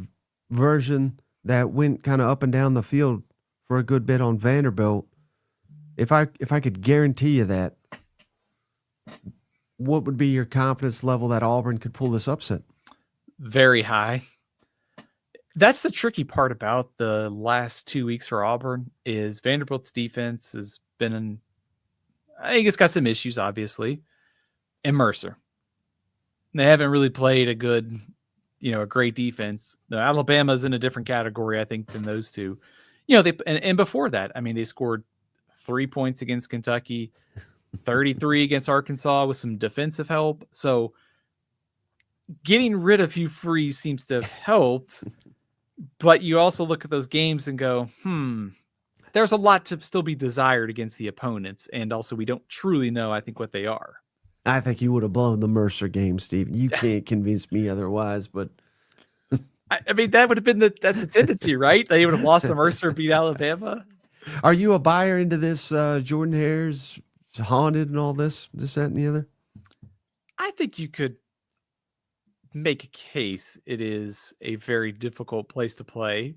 version that went kind of up and down the field for a good bit on Vanderbilt? If I could guarantee you that, what would be your confidence level that Auburn could pull this upset? Very high. That's the tricky part about the last 2 weeks for Auburn is Vanderbilt's defense has been I think it's got some issues, obviously. And Mercer. They haven't really played a great defense. Alabama's in a different category, I think, than those two. And before that, they scored 3 points against Kentucky, 33 against Arkansas with some defensive help. So getting rid of Hugh Freeze seems to have helped, but you also look at those games and go, there's a lot to still be desired against the opponents. And also we don't truly know, I think, what they are. I think you would have blown the Mercer game, Steve. You can't convince me otherwise, but that would have been that's the tendency, right? They would have lost to Mercer, beat Alabama. Are you a buyer into this Jordan Hare's haunted and all this, that, and the other? I think you could make a case it is a very difficult place to play.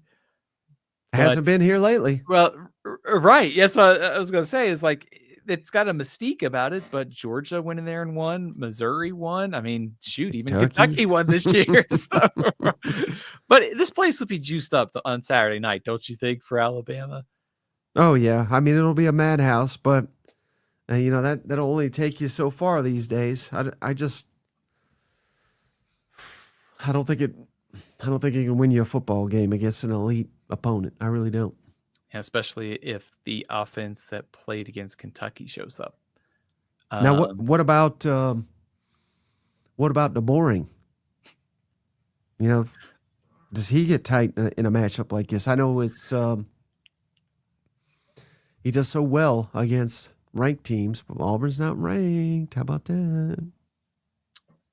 Hasn't been here lately. Well, right. Yes, what I was going to say is like it's got a mystique about it, but Georgia went in there and won. Missouri won. Even Kentucky won this year. So. But this place will be juiced up on Saturday night, don't you think, for Alabama? Oh, yeah. It'll be a madhouse, but that'll only take you so far these days. I don't think it can win you a football game against an elite opponent. I really don't. Especially if the offense that played against Kentucky shows up. Now, what about DeBoring? Does he get tight in a matchup like this? I know it's he does so well against ranked teams, but Auburn's not ranked. How about that?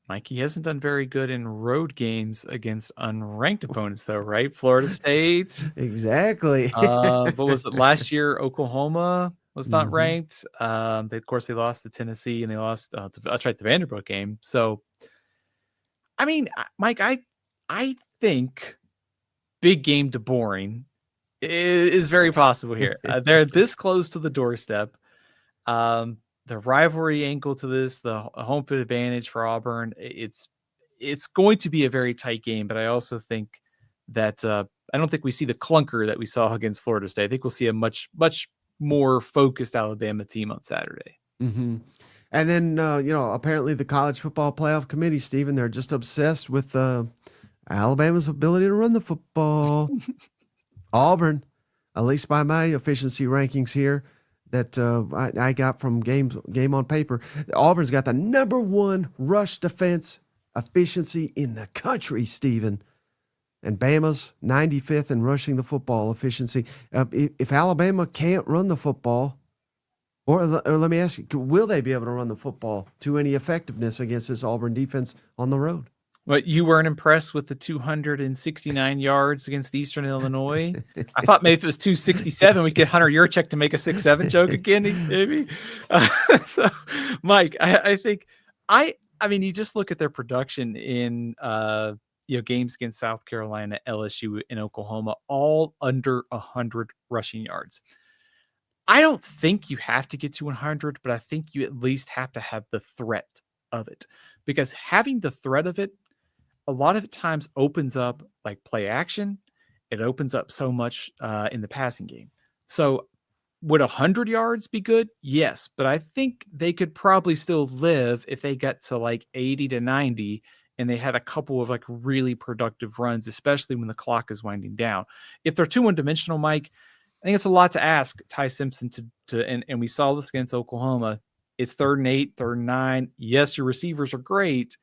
Mikey hasn't done very good in road games against unranked opponents, though, right? Florida State. Exactly. But was it last year? Oklahoma was not ranked. Of course, they lost to Tennessee and they lost. That's right, the Vanderbilt game. So, Mike, I think big game DeBoring is very possible here. They're this close to the doorstep. The rivalry angle to this, the home field advantage for Auburn, it's going to be a very tight game. But I also think that I don't think we see the clunker that we saw against Florida State. I think we'll see a much more focused Alabama team on Saturday. Mm-hmm. And then apparently the College Football Playoff Committee, Stephen, they're just obsessed with Alabama's ability to run the football. Auburn, at least by my efficiency rankings here, that I got from Game on Paper, Auburn's got the number one rush defense efficiency in the country, Stephen. And Bama's 95th in rushing the football efficiency. If Alabama can't run the football, or let me ask you, will they be able to run the football to any effectiveness against this Auburn defense on the road? What, you weren't impressed with the 269 yards against Eastern Illinois? I thought maybe if it was 267, we'd get Hunter Yurchek to make a 6-7 joke again, maybe. So, Mike, I think you just look at their production in games against South Carolina, LSU, and Oklahoma, all under 100 rushing yards. I don't think you have to get to 100, but I think you at least have to have the threat of it, because having the threat of it, a lot of times opens up like play action. It opens up so much in the passing game. So would 100 yards be good? Yes, but I think they could probably still live if they got to like 80 to 90 and they had a couple of like really productive runs, especially when the clock is winding down. If they're too one-dimensional, Mike, I think it's a lot to ask Ty Simpson and we saw this against Oklahoma. It's 3rd and 8, 3rd and 9. Yes, your receivers are great,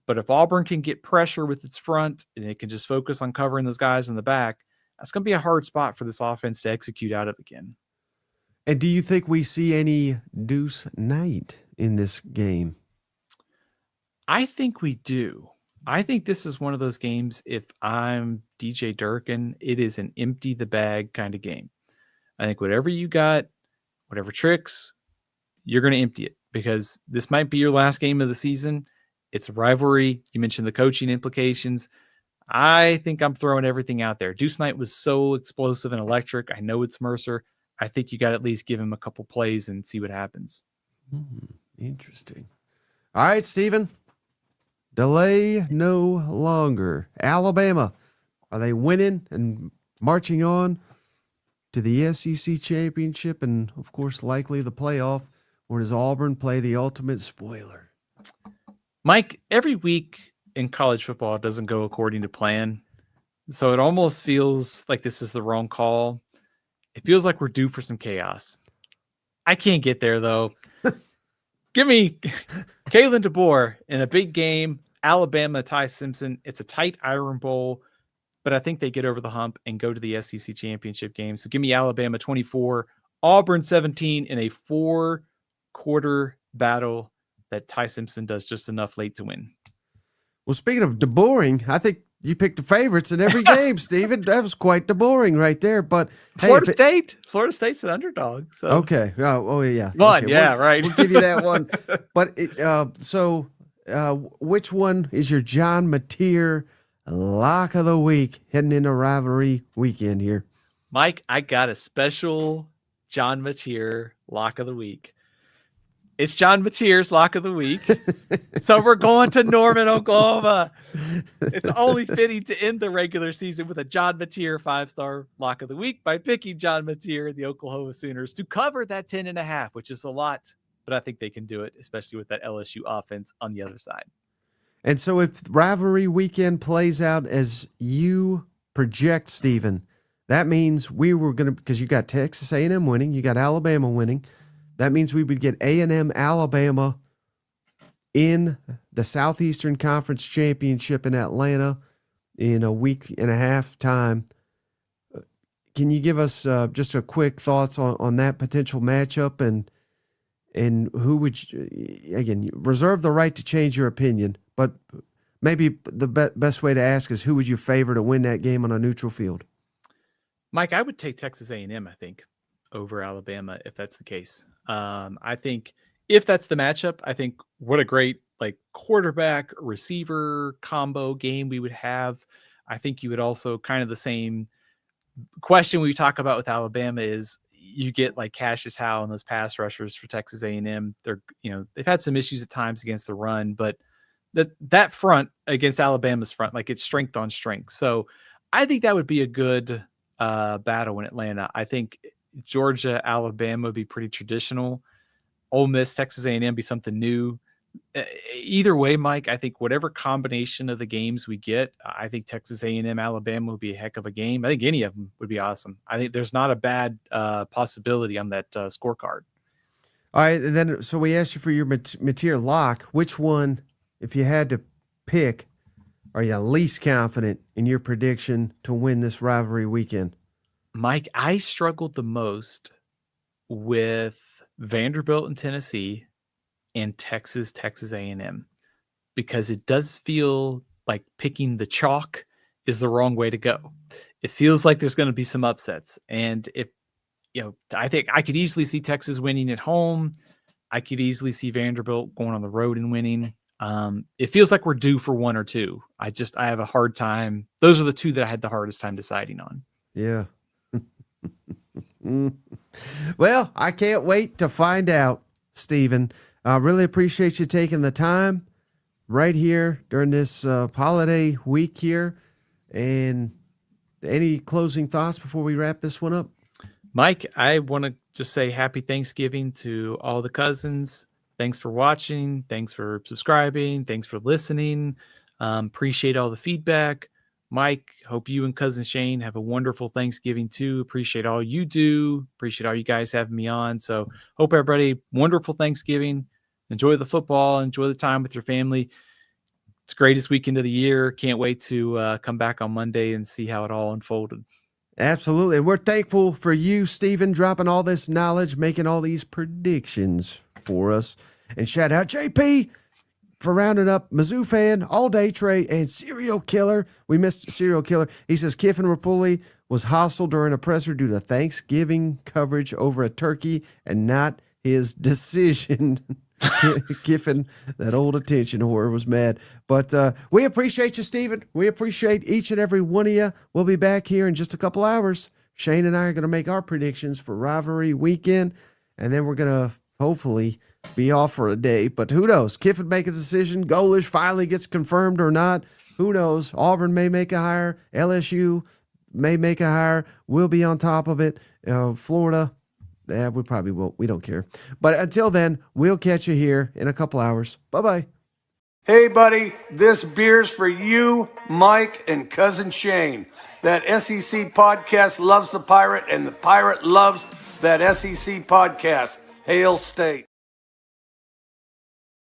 but if Auburn can get pressure with its front and it can just focus on covering those guys in the back, that's going to be a hard spot for this offense to execute out of again. And do you think we see any deuce night in this game? I think we do. I think this is one of those games, if I'm DJ Durkin, it is an empty the bag kind of game. I think whatever you got, whatever tricks, you're going to empty it, because this might be your last game of the season. It's a rivalry. You mentioned the coaching implications. I think I'm throwing everything out there. Deuce Knight was so explosive and electric. I know it's Mercer. I think you got to at least give him a couple plays and see what happens. Interesting. All right, Stephen. Delay no longer. Alabama, are they winning and marching on to the SEC championship and, of course, likely the playoff? Or does Auburn play the ultimate spoiler? Mike, every week in college football doesn't go according to plan. So it almost feels like this is the wrong call. It feels like we're due for some chaos. I can't get there, though. Give me Kalen DeBoer in a big game. Alabama, Ty Simpson. It's a tight Iron Bowl, but I think they get over the hump and go to the SEC championship game. So give me Alabama 24, Auburn 17 in a 4-quarter battle that Ty Simpson does just enough late to win. Well, speaking of DeBoring, I think you picked the favorites in every game, Stephen. That was quite DeBoring right there. But Florida State's an underdog. So okay. Oh yeah. One, okay. yeah, right. We'll give you that one. But which one is your John Mateer lock of the week heading into rivalry weekend here? Mike, I got a special John Mateer lock of the week. It's John Mateer's lock of the week. So we're going to Norman, Oklahoma. It's only fitting to end the regular season with a John Mateer 5-star lock of the week by picking John Mateer, the Oklahoma Sooners, to cover that 10.5, which is a lot, but I think they can do it, especially with that LSU offense on the other side. And so if rivalry weekend plays out as you project, Stephen, that means we were going to, because you got Texas A&M winning, you got Alabama winning. That means we would get A&M Alabama in the Southeastern Conference Championship in Atlanta in a week and a half time. Can you give us just a quick thoughts on that potential matchup and who would again, reserve the right to change your opinion, but maybe the best way to ask is who would you favor to win that game on a neutral field? Mike, I would take Texas A&M, I think, over Alabama if that's the case. I think if that's the matchup, I think what a great like quarterback receiver combo game we would have. I think you would also kind of the same question we talk about with Alabama is you get like Cassius Howe and those pass rushers for Texas A&M. They're, they've had some issues at times against the run, but that front against Alabama's front, like it's strength on strength. So I think that would be a good battle in Atlanta. I think Georgia, Alabama would be pretty traditional. Ole Miss, Texas A&M be something new. Either way, Mike, I think whatever combination of the games we get, I think Texas A&M, Alabama would be a heck of a game. I think any of them would be awesome. I think there's not a bad possibility on that scorecard. All right, and then so we asked you for your Mateer lock. Which one, if you had to pick, are you least confident in your prediction to win this rivalry weekend? Mike, I struggled the most with Vanderbilt and Tennessee and Texas A&M because it does feel like picking the chalk is the wrong way to go. It feels like there's going to be some upsets. And I think I could easily see Texas winning at home. I could easily see Vanderbilt going on the road and winning. It feels like we're due for one or two. I have a hard time. Those are the two that I had the hardest time deciding on. Yeah. Well, I can't wait to find out, Stephen. I really appreciate you taking the time right here during this holiday week here. And any closing thoughts before we wrap this one up? Mike, I want to just say happy Thanksgiving to all the cousins. Thanks for watching. Thanks for subscribing. Thanks for listening. Appreciate all the feedback. Mike, hope you and Cousin Shane have a wonderful Thanksgiving too. Appreciate all you do. Appreciate all you guys having me on. So hope everybody, wonderful Thanksgiving. Enjoy the football. Enjoy the time with your family. It's the greatest weekend of the year. Can't wait to come back on Monday and see how it all unfolded. Absolutely. And we're thankful for you, Stephen, dropping all this knowledge, making all these predictions for us. And shout out JP for rounding up Mizzou fan, all day Trey, and serial killer. We missed serial killer. He says Kiffin Rapulli was hostile during a presser due to Thanksgiving coverage over a turkey and not his decision. Kiffin, that old attention whore, was mad. But we appreciate you, Stephen. We appreciate each and every one of you. We'll be back here in just a couple hours. Shane and I are going to make our predictions for Rivalry weekend, and then we're going to hopefully be off for a day. But who knows? Kiffin make a decision. Golesh finally gets confirmed or not. Who knows? Auburn may make a hire. LSU may make a hire. We'll be on top of it. Florida, we probably won't. We don't care. But until then, we'll catch you here in a couple hours. Bye-bye. Hey, buddy, this beer's for you, Mike, and Cousin Shane. That SEC podcast loves the Pirate, and the Pirate loves that SEC podcast. Hail State.